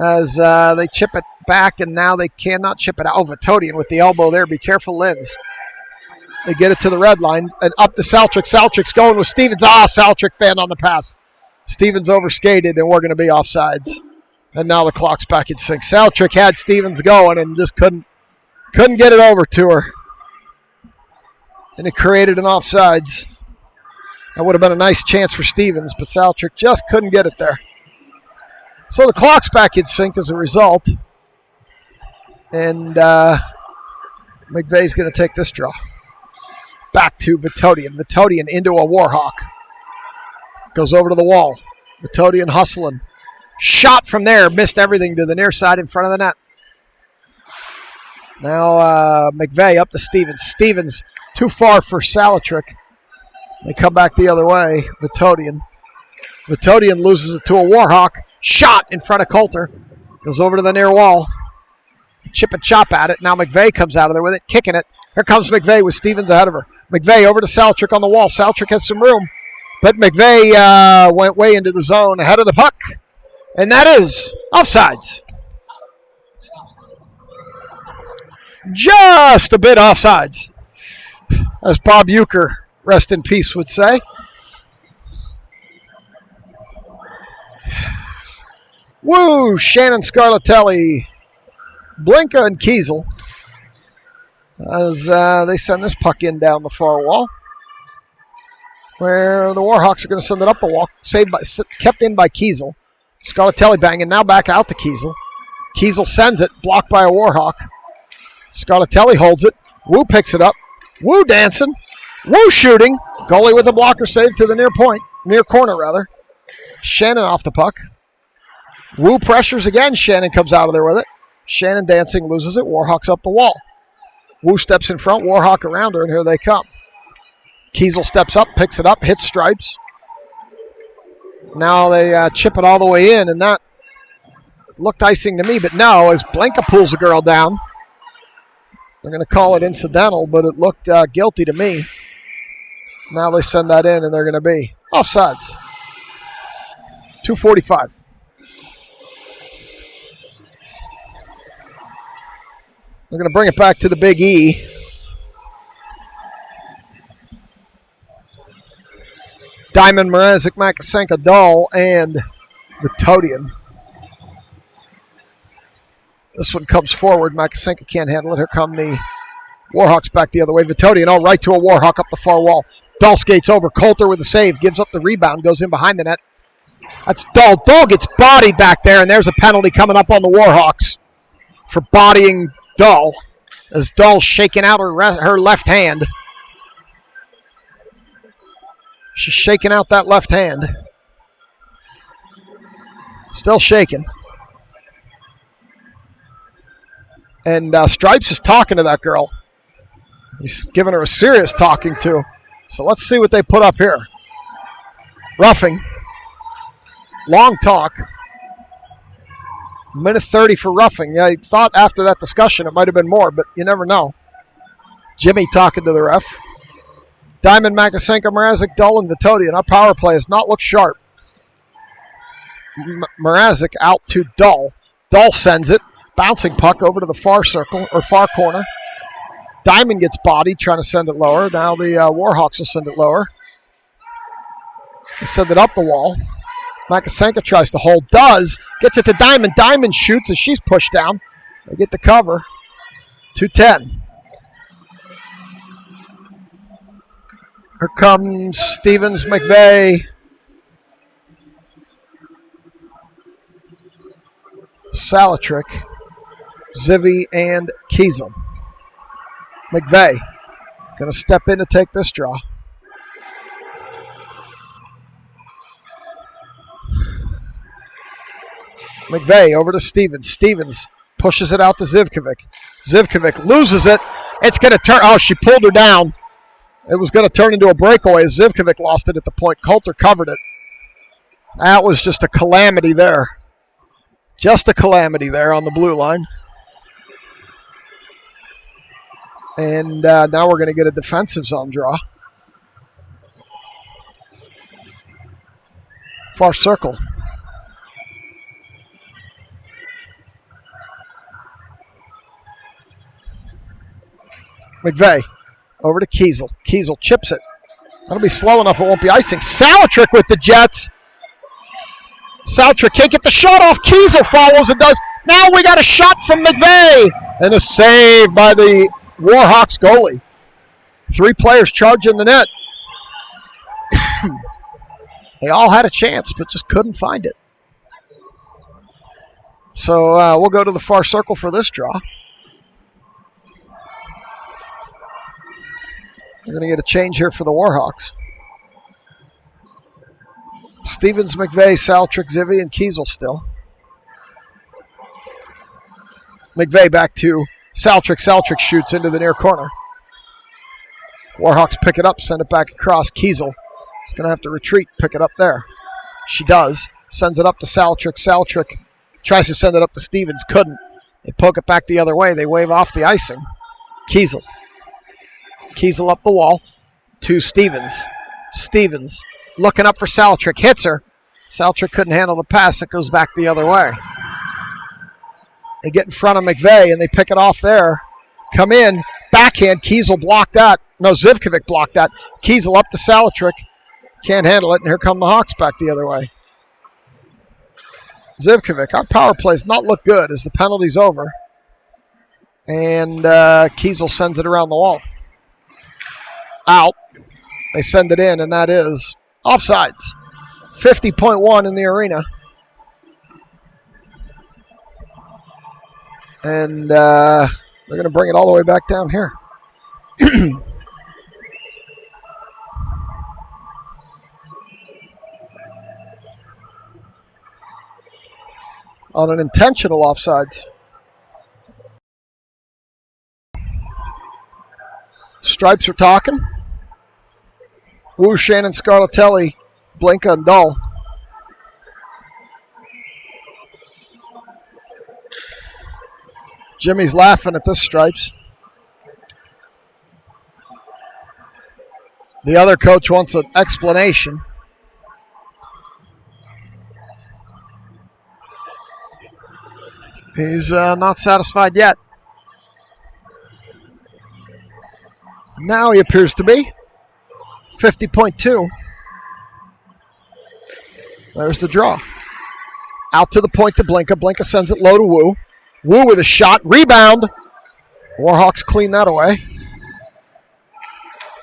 as they chip it back, and now they cannot chip it out. Oh, Vitodian with the elbow there. Be careful, Linz. They get it to the red line and up to Salatrick. Salatrick's going with Stevens. Salatrick fan on the pass. Stevens overskated, and we're going to be offsides. And now the clock's back in sync. Salatrick had Stevens going and just couldn't get it over to her. And it created an offsides. That would have been a nice chance for Stevens, but Salatrick just couldn't get it there. So the clock's back in sync as a result. And McVeigh's going to take this draw. Back to Vitodian. Vitodian into a Warhawk. Goes over to the wall. Vitodian hustling. Shot from there. Missed everything to the near side in front of the net. Now McVeigh up to Stevens. Stevens too far for Salatrick. They come back the other way. Vitodian. Vitodian loses it to a Warhawk. Shot in front of Coulter. Goes over to the near wall. Chip and chop at it. Now McVeigh comes out of there with it, kicking it. Here comes McVeigh with Stevens ahead of her. McVeigh over to Salatrick on the wall. Salatrick has some room, but McVeigh went way into the zone ahead of the puck. And that is offsides. Just a bit offsides, as Bob Uecker, rest in peace, would say. Woo! Shannon Scarlatelli, Blinka, and Kiesel as they send this puck in down the far wall, where the Warhawks are going to send it up the wall, kept in by Kiesel. Scarlatelli banging, now back out to Kiesel. Kiesel sends it, blocked by a Warhawk. Scarlatelli holds it. Woo picks it up. Woo dancing. Woo shooting. Goalie with a blocker save to the near corner rather. Shannon off the puck. Woo pressures again. Shannon comes out of there with it. Shannon dancing, loses it. Warhawks up the wall. Woo steps in front. Warhawk around her, and here they come. Kiesel steps up, picks it up, hits stripes. Now they chip it all the way in, and that looked icing to me, but no, as Blinka pulls the girl down. They're going to call it incidental, but it looked guilty to me. Now they send that in, and they're going to be offsides. 2:45. They're going to bring it back to the Big E. Diamond, Mrazek, Makasenka, Dahl, and Vitodian. This one comes forward. Makasenka can't handle it. Here come the Warhawks back the other way. Vitodian all right to a Warhawk up the far wall. Dahl skates over. Coulter with a save. Gives up the rebound. Goes in behind the net. That's Dahl. Dahl gets bodied back there, and there's a penalty coming up on the Warhawks for bodying Dahl, as Dahl's shaking out her left hand. She's shaking out that left hand. Still shaking. And Stripes is talking to that girl. He's giving her a serious talking to. So let's see what they put up here. Roughing. Long talk. Minute 30 for roughing. Yeah, I thought after that discussion it might have been more, but you never know. Jimmy talking to the ref. Diamond, Makasenka, Mrazek, Dahl, and Vitodian. Our power play has not looked sharp. Mrazek out to Dahl. Dahl sends it. Bouncing puck over to the far circle, or far corner. Diamond gets bodied, trying to send it lower. Now the Warhawks will send it lower. They send it up the wall. Makasenka tries to hold. Does. Gets it to Diamond. Diamond shoots as she's pushed down. They get the cover. 2:10. Here comes Stevens, McVeigh. Salatrick, Zivy, and Kiesel. McVeigh going to step in to take this draw. McVeigh over to Stevens. Stevens Pushes it out to Zivkovic. Zivkovic loses it. It's going to turn. Oh, she pulled her down. It was going to turn into a breakaway as Zivkovic lost it at the point. Coulter covered it. That was just a calamity there. Just a calamity there on the blue line. And now we're going to get a defensive zone draw. Far circle. McVeigh over to Kiesel. Kiesel chips it. That'll be slow enough, it won't be icing. Salatrick with the Jets. Salatrick can't get the shot off. Kiesel follows and does. Now we got a shot from McVeigh. And a save by the Warhawks goalie. 3 players charging the net. They all had a chance, but just couldn't find it. So we'll go to the far circle for this draw. We're going to get a change here for the Warhawks. Stevens, McVeigh, Saltrick, Zivvy, and Kiesel still. McVeigh back to Saltrick. Saltrick shoots into the near corner. Warhawks pick it up, send it back across. Kiesel is going to have to retreat, pick it up there. She does. Sends it up to Saltrick. Saltrick tries to send it up to Stevens. Couldn't. They poke it back the other way. They wave off the icing. Kiesel. Kiesel up the wall to Stevens. Stevens looking up for Saltrick. Hits her. Saltrick couldn't handle the pass. It goes back the other way. They get in front of McVeigh and they pick it off there. Come in. Backhand. Kiesel blocked that. No, Zivkovic blocked that. Kiesel up to Saltrick. Can't handle it. And here come the Hawks back the other way. Zivkovic. Our power plays not look good as the penalty's over. And Kiesel sends it around the wall. Out. They send it in, and that is offsides. 50.1 in the arena. And they're going to bring it all the way back down here. On an intentional offsides. Stripes are talking. Wu, Shannon, Scarlatelli, Blinka, and Dull. Jimmy's laughing at this, Stripes. The other coach wants an explanation. He's not satisfied yet. Now he appears to be. 50.2. There's the draw. Out to the point to Blinka. Blinka sends it low to Wu. Wu with a shot. Rebound. Warhawks clean that away.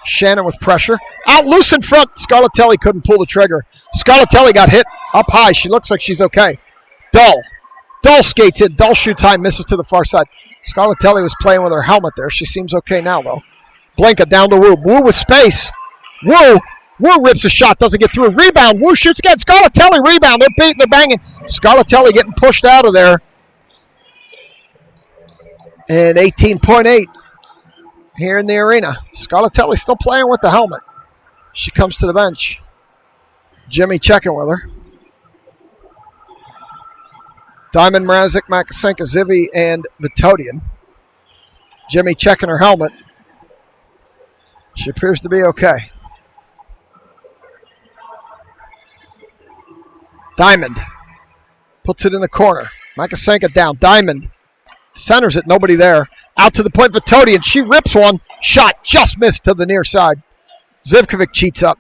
Shannon with pressure. Out loose in front. Scarlatelli couldn't pull the trigger. Scarlatelli got hit up high. She looks like she's okay. Dull. Dull skates in. Dull shoots high. Misses to the far side. Scarlatelli was playing with her helmet there. She seems okay now, though. Blinka down to Wu. Wu with space. Wu rips a shot, doesn't get through. Rebound. Wu shoots again. Scarlatelli rebound. They're beating, they're banging. Scarlatelli getting pushed out of there. And 18.8 here in the arena. Scarlatelli still playing with the helmet. She comes to the bench. Jimmy checking with her. Diamond, Mrazek, Makasenka, Zivvy, and Vitodian. Jimmy checking her helmet. She appears to be okay. Diamond puts it in the corner. Makasenka down. Diamond centers it. Nobody there. Out to the point. Vitodian. She rips one. Shot just missed to the near side. Zivkovic cheats up.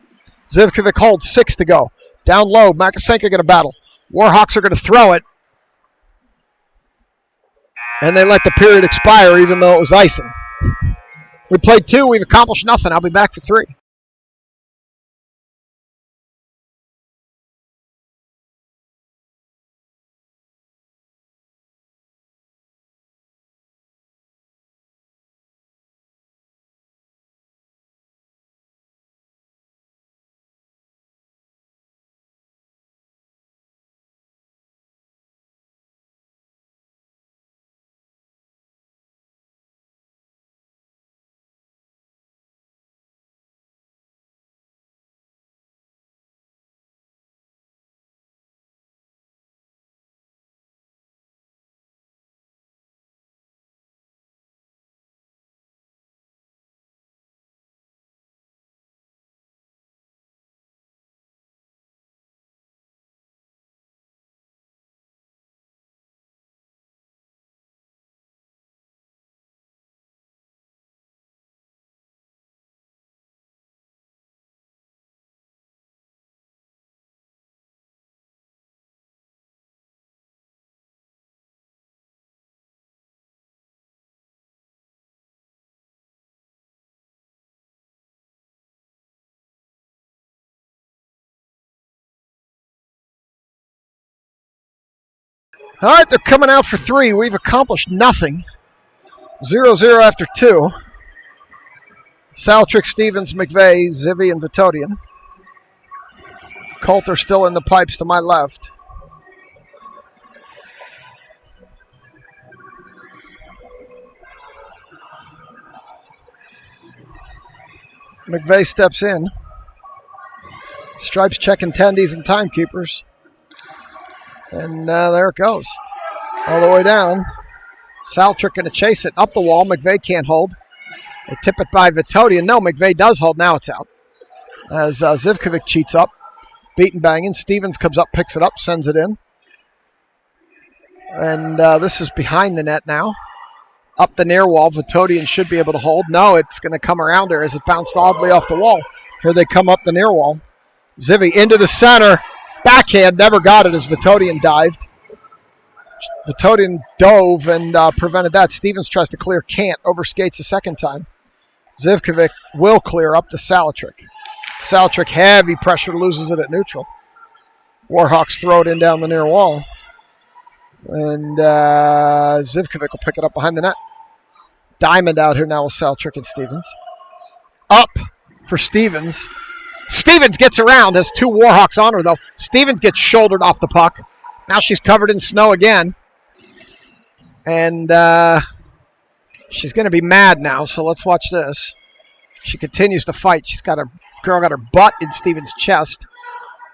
Zivkovic holds 6 to go. Down low. Makasenka going to battle. Warhawks are going to throw it. And they let the period expire even though it was icing. We played 2. We've accomplished nothing. I'll be back for 3. All right, they're coming out for 3. We've accomplished nothing. 0-0 after 2. Saltrick, Stevens, McVeigh, Zivy, and Vitodian. Coulter still in the pipes to my left. McVeigh steps in. Stripes checking tendies and timekeepers. And there it goes. All the way down. Saltrick going to chase it up the wall. McVeigh can't hold. They tip it by Vitodian. No, McVeigh does hold. Now it's out. As Zivkovic cheats up. Beating, banging. Stevens comes up, picks it up, sends it in. And this is behind the net now. Up the near wall. Vitodian should be able to hold. No, it's going to come around her as it bounced oddly off the wall. Here they come up the near wall. Zivy into the center. Backhand, never got it as Vitodian dived. Vitodian dove and prevented that. Stevens tries to clear, can't. Overskates a second time. Zivkovic will clear up to Saltrick. Saltrick, heavy pressure, loses it at neutral. Warhawks throw it in down the near wall. And Zivkovic will pick it up behind the net. Diamond out here now with Saltrick and Stevens. Up for Stevens. Stevens gets around, has 2 Warhawks on her, though. Stevens gets shouldered off the puck. Now she's covered in snow again. And she's going to be mad now, so let's watch this. She continues to fight. Girl got her butt in Stevens' chest.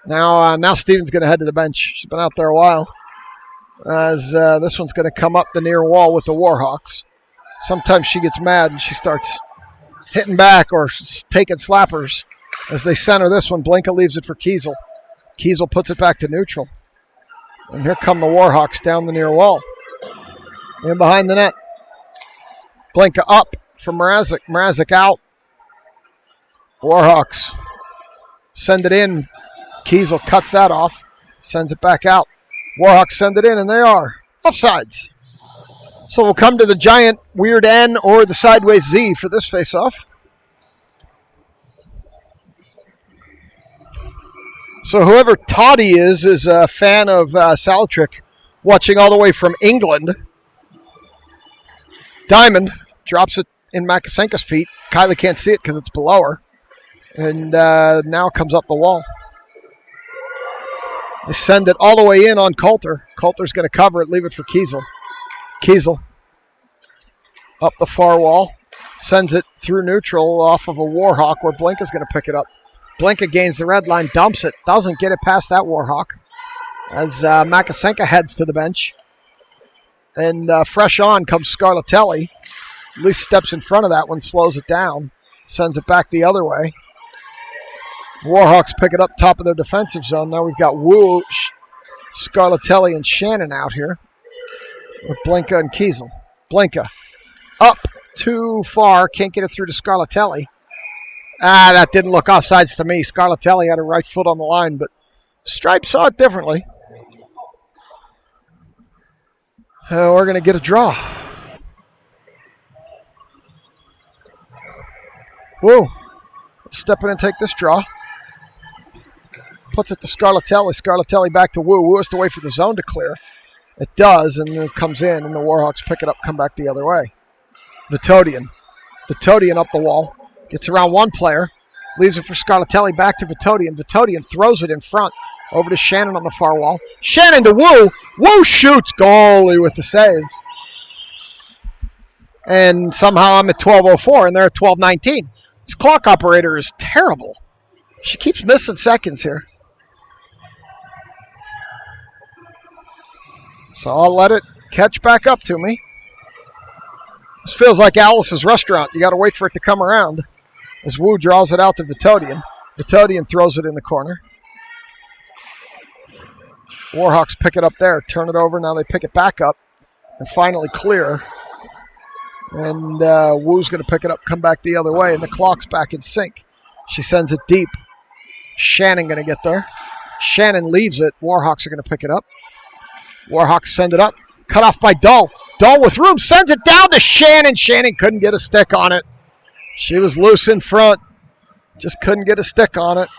Now Stevens going to head to the bench. She's been out there a while. As this one's going to come up the near wall with the Warhawks. Sometimes she gets mad and she starts hitting back or taking slappers. As they center this one, Blinka leaves it for Kiesel. Kiesel puts it back to neutral. And here come the Warhawks down the near wall. In behind the net. Blinka up for Mrazek. Mrazek out. Warhawks send it in. Kiesel cuts that off. Sends it back out. Warhawks send it in, and they are offsides. So we'll come to the giant weird N or the sideways Z for this face-off. So whoever Toddy is a fan of Saltrick, watching all the way from England. Diamond drops it in Makasenka's feet. Kylie can't see it because it's below her. And now comes up the wall. They send it all the way in on Coulter. Coulter's going to cover it, leave it for Kiesel. Kiesel up the far wall. Sends it through neutral off of a Warhawk where Blinka's going to pick it up. Blinka gains the red line, dumps it, doesn't get it past that Warhawk as Makasenka heads to the bench. And fresh on comes Scarlatelli. At least steps in front of that one, slows it down, sends it back the other way. Warhawks pick it up top of their defensive zone. Now we've got Wu, Scarlatelli, and Shannon out here with Blinka and Kiesel. Blinka up too far, can't get it through to Scarlatelli. That didn't look offsides to me. Scarlatelli had her right foot on the line, but Stripe saw it differently. We're going to get a draw. Woo. Step in and take this draw. Puts it to Scarlatelli. Scarlatelli back to Wu. Wu has to wait for the zone to clear. It does, and it comes in, and the Warhawks pick it up, come back the other way. Vitodian. Vitodian up the wall. Gets around one player. Leaves it for Scarlatelli. Back to Vitodian. Vitodian throws it in front. Over to Shannon on the far wall. Shannon to Wu. Wu shoots. Goalie with the save. And somehow I'm at 12:04 and they're at 12:19. This clock operator is terrible. She keeps missing seconds here. So I'll let it catch back up to me. This feels like Alice's restaurant. You got to wait for it to come around. As Wu draws it out to Vitodian. Vitodian throws it in the corner. Warhawks pick it up there, turn it over. Now they pick it back up and finally clear. And Wu's going to pick it up, come back the other way, and the clock's back in sync. She sends it deep. Shannon going to get there. Shannon leaves it. Warhawks are going to pick it up. Warhawks send it up. Cut off by Dull. Dull with room. Sends it down to Shannon. Shannon couldn't get a stick on it. She was loose in front. Just couldn't get a stick on it.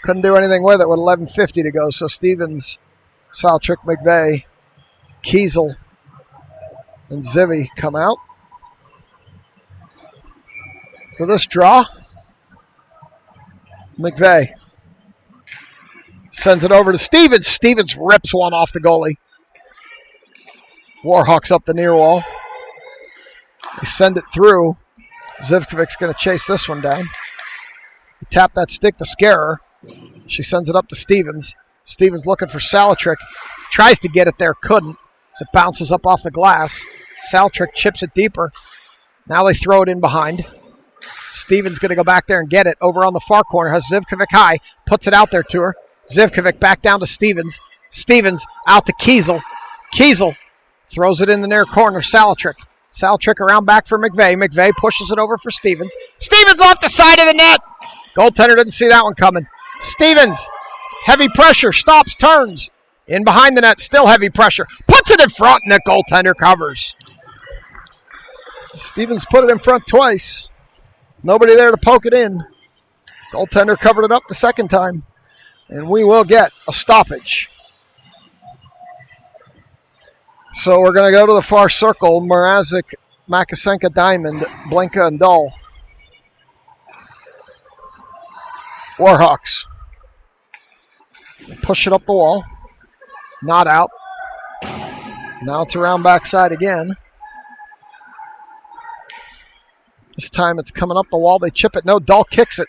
Couldn't do anything with it with 11:50 to go. So Stevens Saltrick, McVeigh, Kiesel, and Zivy come out for this draw. McVeigh sends it over to Stevens. Stevens rips one off the goalie. Warhawks up the near wall. They send it through. Zivkovic's going to chase this one down. He tapped that stick to scare her. She sends it up to Stevens. Stevens looking for Saltrick. Tries to get it there, couldn't. As it bounces up off the glass. Saltrick chips it deeper. Now they throw it in behind. Stevens going to go back there and get it. Over on the far corner. Has Zivkovic high. Puts it out there to her. Zivkovic back down to Stevens. Stevens out to Kiesel. Kiesel throws it in the near corner. Saltrick. Saltrick around back for McVeigh. McVeigh pushes it over for Stevens. Stevens off the side of the net. Goaltender didn't see that one coming. Stevens, heavy pressure, stops, turns. In behind the net, still heavy pressure. Puts it in front, and the goaltender covers. Stevens put it in front twice. Nobody there to poke it in. Goaltender covered it up the second time. And we will get a stoppage. So we're going to go to the far circle. Mrazek, Makasenka, Diamond, Blinka, and Dull. Warhawks. Push it up the wall. Not out. Now it's around backside again. This time it's coming up the wall. They chip it. No, Dull kicks it.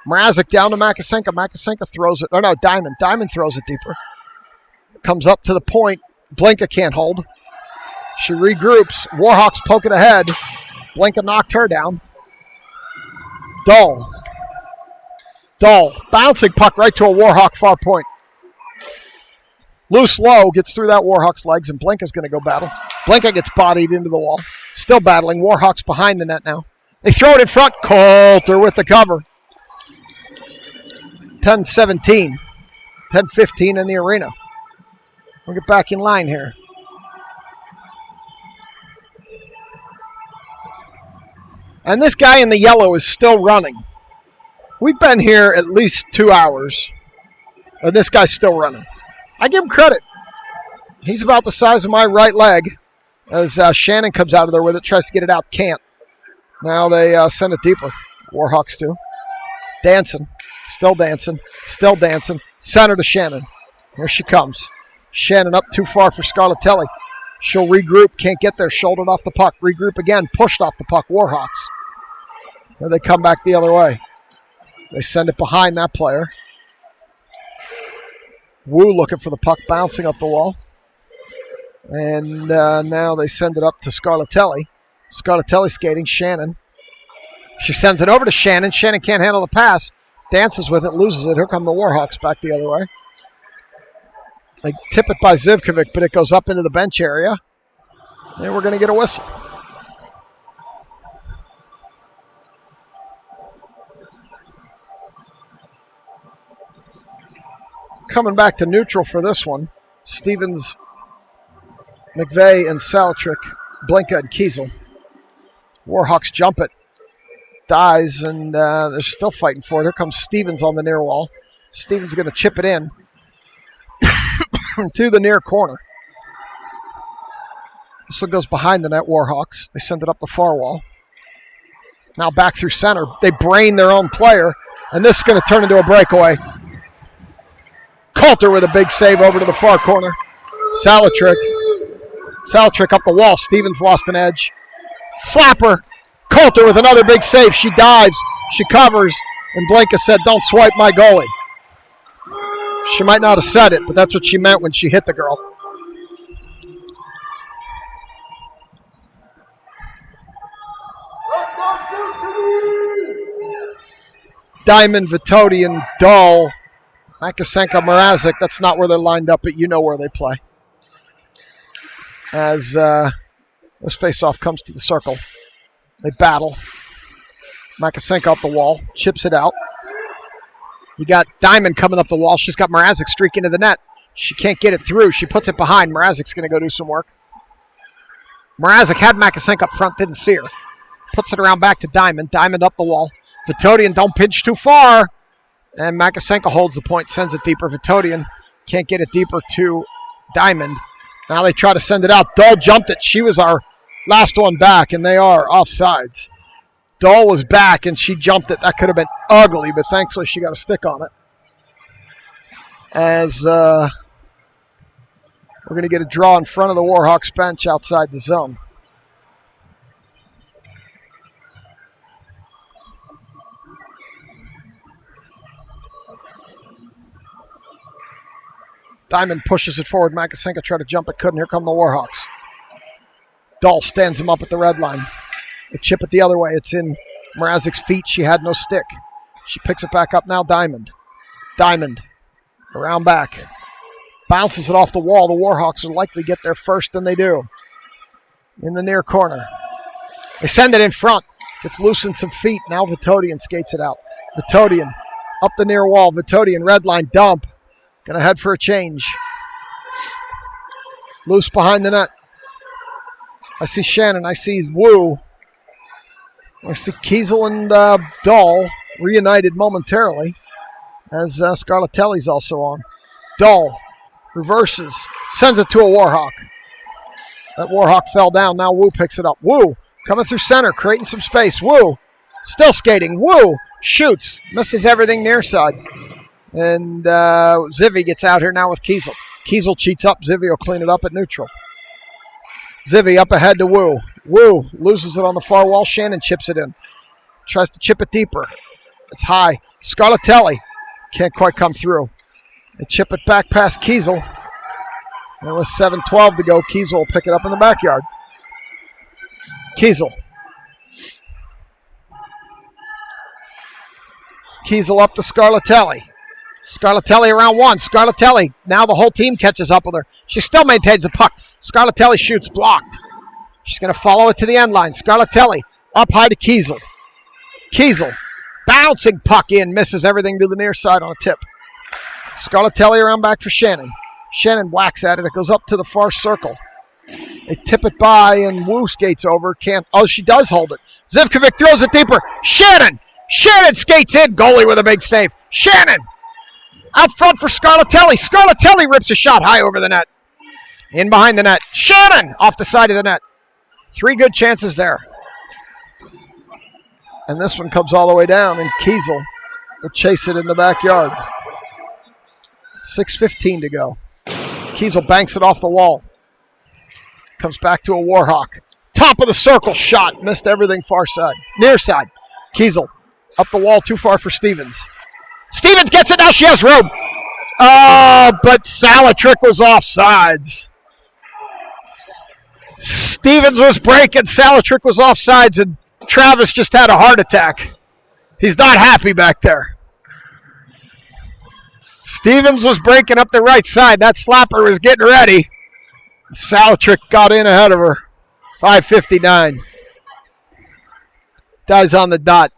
Mrazek down to Makasenka. Makasenka throws it. Oh, no, Diamond. Diamond throws it deeper. It comes up to the point. Blinka can't hold. She regroups. Warhawks poke it ahead. Blinka knocked her down. Dull. Bouncing puck right to a Warhawk far point. Loose low, gets through that Warhawk's legs, and Blinka's going to go battle. Blinka gets bodied into the wall. Still battling. Warhawks behind the net now. They throw it in front. Coulter with the cover. 10-17. 10-15 in the arena. We'll get back in line here. And this guy in the yellow is still running. We've been here at least 2 hours, and this guy's still running. I give him credit. He's about the size of my right leg. As Shannon comes out of there with it, tries to get it out, can't. Now they send it deeper. Warhawks do. Dancing. Still dancing. Center to Shannon. Here she comes. Shannon up too far for Scarlatelli. She'll regroup. Can't get there. Shouldered off the puck. Regroup again. Pushed off the puck. Warhawks. Here they come back the other way. They send it behind that player. Wu looking for the puck. Bouncing up the wall. And now they send it up to Scarlatelli. Scarlatelli skating. Shannon. She sends it over to Shannon. Shannon can't handle the pass. Dances with it. Loses it. Here come the Warhawks back the other way. They tip it by Zivkovic, but it goes up into the bench area. And we're going to get a whistle. Coming back to neutral for this one. Stevens, McVeigh, and Saltrick, Blinka, and Kiesel. Warhawks jump it. Dies, and they're still fighting for it. Here comes Stevens on the near wall. Stevens going to chip it in to the near corner. This one goes behind the net, Warhawks. They send it up the far wall. Now back through center. They brain their own player, and this is going to turn into a breakaway. Coulter with a big save over to the far corner. Saltrick up the wall. Stevens lost an edge. Slapper. Coulter with another big save. She dives. She covers. And Blinka said, "Don't swipe my goalie." She might not have said it, but that's what she meant when she hit the girl. Diamond, Vitodian, Dull, Makasenka, Mrazek. That's not where they're lined up, but you know where they play. As this face-off comes to the circle. They battle. Makasenka up the wall. Chips it out. You got Diamond coming up the wall. She's got Mrazek streaking to the net. She can't get it through. She puts it behind. Mrazek's going to go do some work. Mrazek had Makasenka up front. Didn't see her. Puts it around back to Diamond. Diamond up the wall. Vitodian don't pinch too far. And Makasenka holds the point. Sends it deeper. Vitodian can't get it deeper to Diamond. Now they try to send it out. Dahl jumped it. She was our last one back, and they are offsides. Dahl was back, and she jumped it. That could have been ugly, but thankfully she got a stick on it. As we're going to get a draw in front of the Warhawks bench outside the zone. Diamond pushes it forward. Makasenka tried to jump it, couldn't. Here come the Warhawks. Dahl stands him up at the red line. They chip it the other way. It's in Mrazek's feet. She had no stick. She picks it back up now. Diamond. Diamond. Around back. Bounces it off the wall. The Warhawks will likely get there first, and they do. In the near corner. They send it in front. Gets loose in some feet. Now Vitodian skates it out. Vitodian up the near wall. Vitodian red line dump. Gonna head for a change. Loose behind the net. I see Shannon. I see Wu. I see Kiesel and Dahl reunited momentarily as Scarlatelli's also on. Dahl reverses. Sends it to a Warhawk. That Warhawk fell down. Now Wu picks it up. Wu coming through center, creating some space. Wu still skating. Wu shoots. Misses everything near side. And Zivy gets out here now with Kiesel. Kiesel cheats up. Zivy will clean it up at neutral. Zivy up ahead to Wu. Wu loses it on the far wall. Shannon chips it in. Tries to chip it deeper. It's high. Scarlatelli can't quite come through. They chip it back past Kiesel. And with 7:12 to go, Kiesel will pick it up in the backyard. Kiesel. Kiesel up to Scarlatelli. Scarlatelli around one. Scarlatelli, now the whole team catches up with her. She still maintains the puck. Scarlatelli shoots, blocked. She's going to follow it to the end line. Scarlatelli up high to Kiesel. Kiesel, bouncing puck in, misses everything to the near side on a tip. Scarlatelli around back for Shannon. Shannon whacks at it. It goes up to the far circle. They tip it by, and Wu skates over. Can't. Oh, she does hold it. Zivkovic throws it deeper. Shannon! Shannon skates in. Goalie with a big save. Shannon! Out front for Scarlatelli. Scarlatelli rips a shot high over the net. In behind the net. Shannon off the side of the net. 3 good chances there. And this one comes all the way down, and Kiesel will chase it in the backyard. 6:15 to go. Kiesel banks it off the wall. Comes back to a Warhawk. Top of the circle shot. Missed everything far side. Near side. Kiesel up the wall too far for Stevens. Stevens gets it now. She has room. Oh, but Salatrick was offsides. Stevens was breaking. Salatrick was offsides, and Travis just had a heart attack. He's not happy back there. Stevens was breaking up the right side. That slapper was getting ready. Salatrick got in ahead of her. 5:59. Dies on the dot.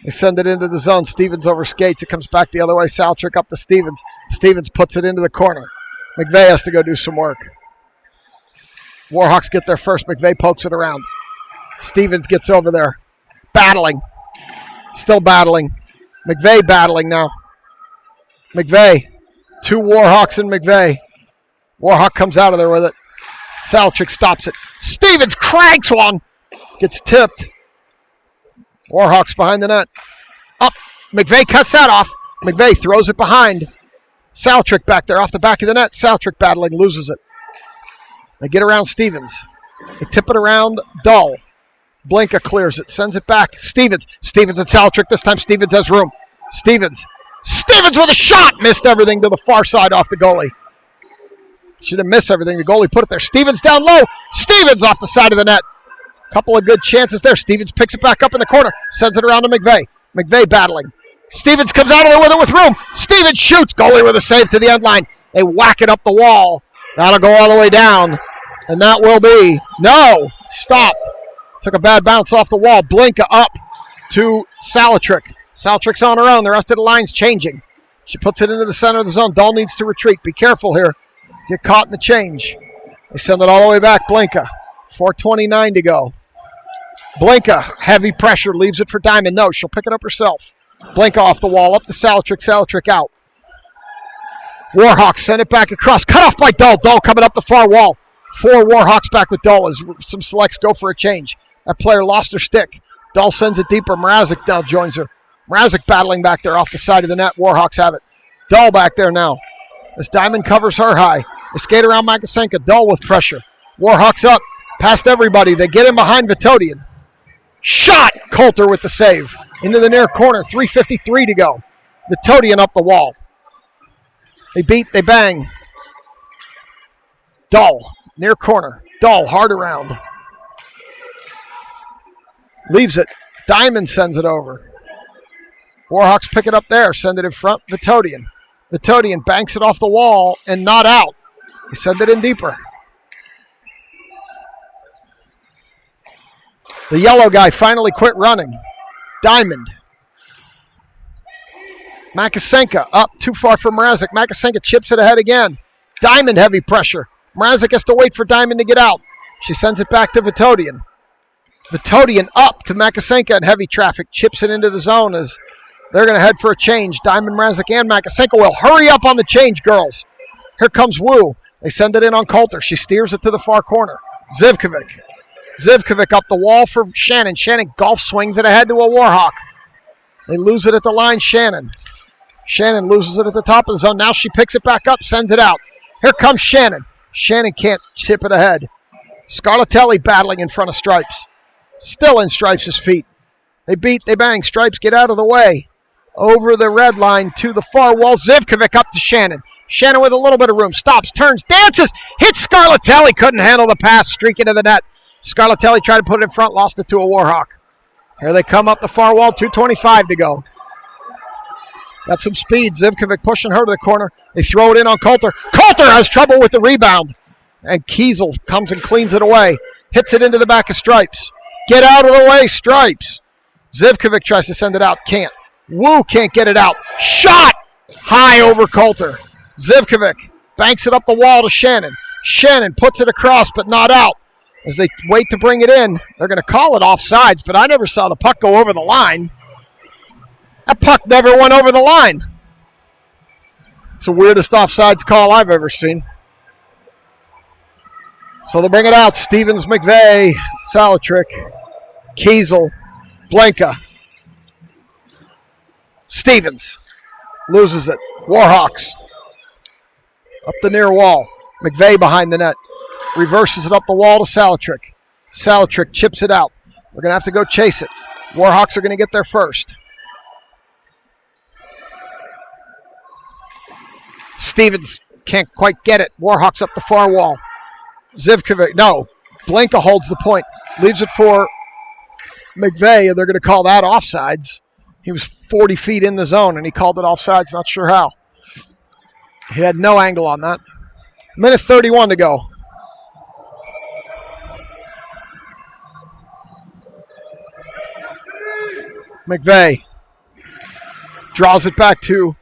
They send it into the zone. Stevens over skates. It comes back the other way. Salatrick up to Stevens. Stevens puts it into the corner. McVeigh has to go do some work. Warhawks get there first. McVeigh pokes it around. Stevens gets over there. Battling. Still battling. McVeigh battling now. McVeigh. 2 Warhawks and McVeigh. Warhawk comes out of there with it. Salatrick stops it. Stevens cranks one. Gets tipped. Warhawks behind the net. Up. McVeigh cuts that off. McVeigh throws it behind. Salatrick back there off the back of the net. Salatrick battling, loses it. They get around Stevens. They tip it around Dahl. Blinka clears it, sends it back. Stevens. Stevens and Salatrick. This time Stevens has room. Stevens. Stevens with a shot. Missed everything to the far side off the goalie. She didn't miss everything. The goalie put it there. Stevens down low. Stevens off the side of the net. Couple of good chances there. Stevens picks it back up in the corner. Sends it around to McVeigh. McVeigh battling. Stevens comes out of there with it with room. Stevens shoots. Goalie with a save to the end line. They whack it up the wall. That'll go all the way down. And that will be, no, stopped. Took a bad bounce off the wall. Blinka up to Salatrick. Salatrick's on her own. The rest of the line's changing. She puts it into the center of the zone. Dahl needs to retreat. Be careful here. Get caught in the change. They send it all the way back. Blinka. 4:29 to go. Blinka, heavy pressure, leaves it for Diamond. No, she'll pick it up herself. Blinka off the wall, up to Salatrick. Salatrick out. Warhawks send it back across. Cut off by Dull. Dull coming up the far wall. 4 Warhawks back with Dull as some selects go for a change. That player lost her stick. Dull sends it deeper. Mrazek now joins her. Mrazek battling back there off the side of the net. Warhawks have it. Dull back there now. As Diamond covers her high. They skate around Makasenka. Dull with pressure. Warhawks up. Past everybody. They get in behind Vitodian. Shot! Coulter with the save. Into the near corner. 3:53 to go. Vitodian up the wall. They beat. They bang. Dull. Near corner. Dull. Hard around. Leaves it. Diamond sends it over. Warhawks pick it up there. Send it in front. Vitodian. Vitodian banks it off the wall and not out. He send it in deeper. The yellow guy finally quit running. Diamond. Makasenka up too far for Mrazek. Makasenka chips it ahead again. Diamond heavy pressure. Mrazek has to wait for Diamond to get out. She sends it back to Vitodian. Vitodian up to Makasenka in heavy traffic. Chips it into the zone as they're going to head for a change. Diamond, Mrazek, and Makasenka will hurry up on the change, girls. Here comes Wu. They send it in on Coulter. She steers it to the far corner. Zivkovic. Zivkovic up the wall for Shannon. Shannon golf swings it ahead to a Warhawk. They lose it at the line, Shannon. Shannon loses it at the top of the zone. Now she picks it back up, sends it out. Here comes Shannon. Shannon can't chip it ahead. Scarlatelli battling in front of Stripes. Still in Stripes' feet. They beat, they bang. Stripes get out of the way. Over the red line to the far wall. Zivkovic up to Shannon. Shannon with a little bit of room. Stops, turns, dances. Hits Scarlatelli. Couldn't handle the pass. Streak into the net. Scarlatelli tried to put it in front. Lost it to a Warhawk. Here they come up the far wall. 2:25 to go. Got some speed. Zivkovic pushing her to the corner. They throw it in on Coulter. Coulter has trouble with the rebound. And Kiesel comes and cleans it away. Hits it into the back of Stripes. Get out of the way, Stripes. Zivkovic tries to send it out. Can't. Wu can't get it out. Shot! High over Coulter. Zivkovic banks it up the wall to Shannon. Shannon puts it across, but not out. As they wait to bring it in, they're going to call it offsides, but I never saw the puck go over the line. That puck never went over the line. It's the weirdest offsides call I've ever seen. So they bring it out. Stevens, McVeigh, Salatrick, Kiesel, Blanca. Stevens loses it. Warhawks up the near wall. McVeigh behind the net. Reverses it up the wall to Salatrick. Salatrick chips it out. They're going to have to go chase it. Warhawks are going to get there first. Stevens can't quite get it. Warhawks up the far wall. Zivkovic, no. Blanca holds the point. Leaves it for McVeigh, and they're going to call that offsides. He was 40 feet in the zone, and he called it offsides. Not sure how. He had no angle on that. Minute 31 to go. McVeigh draws it back to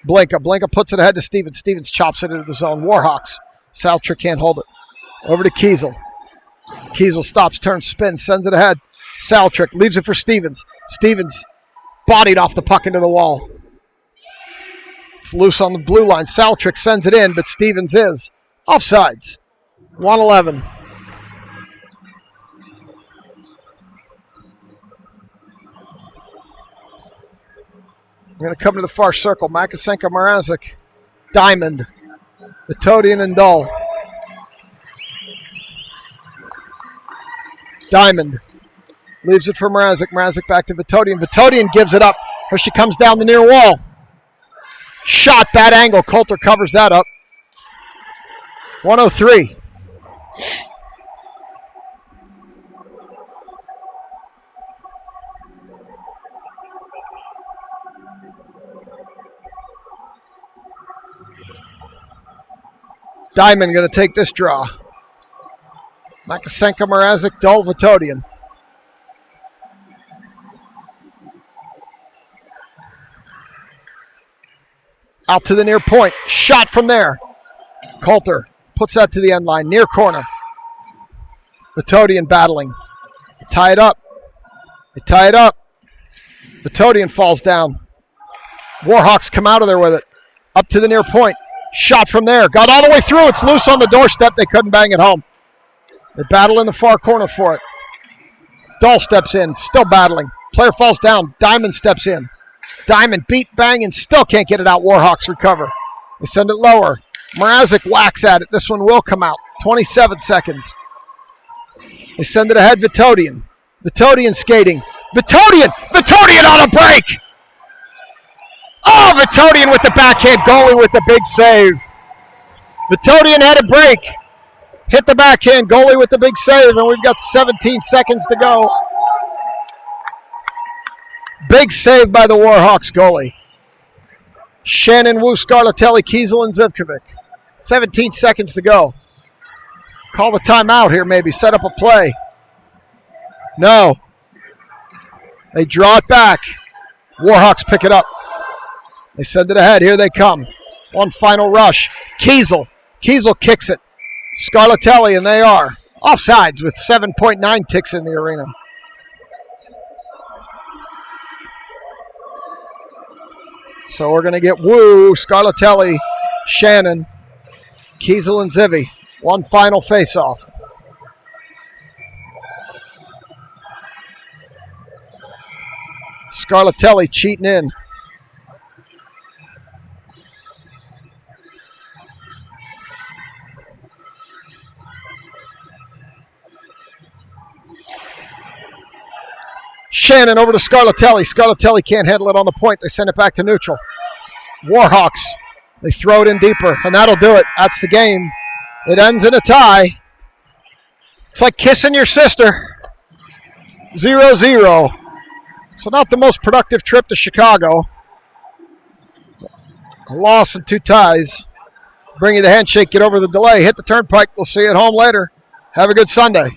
Blanca. Blanca puts it ahead to Stevens. Stevens chops it into the zone. Warhawks. Saltrick can't hold it. Over to Kiesel. Kiesel stops, turns, spins, sends it ahead. Saltrick leaves it for Stevens. Stevens bodied off the puck into the wall. It's loose on the blue line. Saltrick sends it in, but Stevens is offsides. 1:11. We're going to come to the far circle. Makasenka, Mrazek, Diamond, Vitodian, and Dull. Diamond leaves it for Mrazek. Mrazek back to Vitodian. Vitodian gives it up. Here she comes down the near wall. Shot, bad angle. Coulter covers that up. 1:03. Diamond going to take this draw. Makasenka, Mrazek, Dull, Vitodian. Out to the near point. Shot from there. Coulter puts that to the end line. Near corner. Vitodian battling. They tie it up. They tie it up. Vitodian falls down. Warhawks come out of there with it. Up to the near point. Shot from there. Got all the way through. It's loose on the doorstep. They couldn't bang it home. They battle in the far corner for it. Dahl steps in. Still battling. Player falls down. Diamond steps in. Diamond beat, bang, and still can't get it out. Warhawks recover. They send it lower. Mrazek whacks at it. This one will come out. 27 seconds. They send it ahead. Vitodian. Vitodian skating. Vitodian on a break. Oh, Vitodian with the backhand. Goalie with the big save. Vitodian had a break. Hit the backhand. Goalie with the big save, and we've got 17 seconds to go. Big save by the Warhawks goalie. Shannon, Wu, Scarlatelli, Kiesel, and Zivkovic. 17 seconds to go. Call the timeout here maybe. Set up a play. No. They draw it back. Warhawks pick it up. They send it ahead. Here they come. One final rush. Kiesel. Kiesel kicks it. Scarlatelli, and they are offsides with 7.9 ticks in the arena. So we're going to get Wu, Scarlatelli, Shannon, Kiesel, and Zivy. One final face-off. Scarlatelli cheating in. Shannon over to Scarlatelli. Scarlatelli can't handle it on the point. They send it back to neutral. Warhawks. They throw it in deeper, and that'll do it. That's the game. It ends in a tie. It's like kissing your sister. 0-0. So not the most productive trip to Chicago. A loss and 2 ties. Bring you the handshake, get over the delay. Hit the turnpike. We'll see you at home later. Have a good Sunday.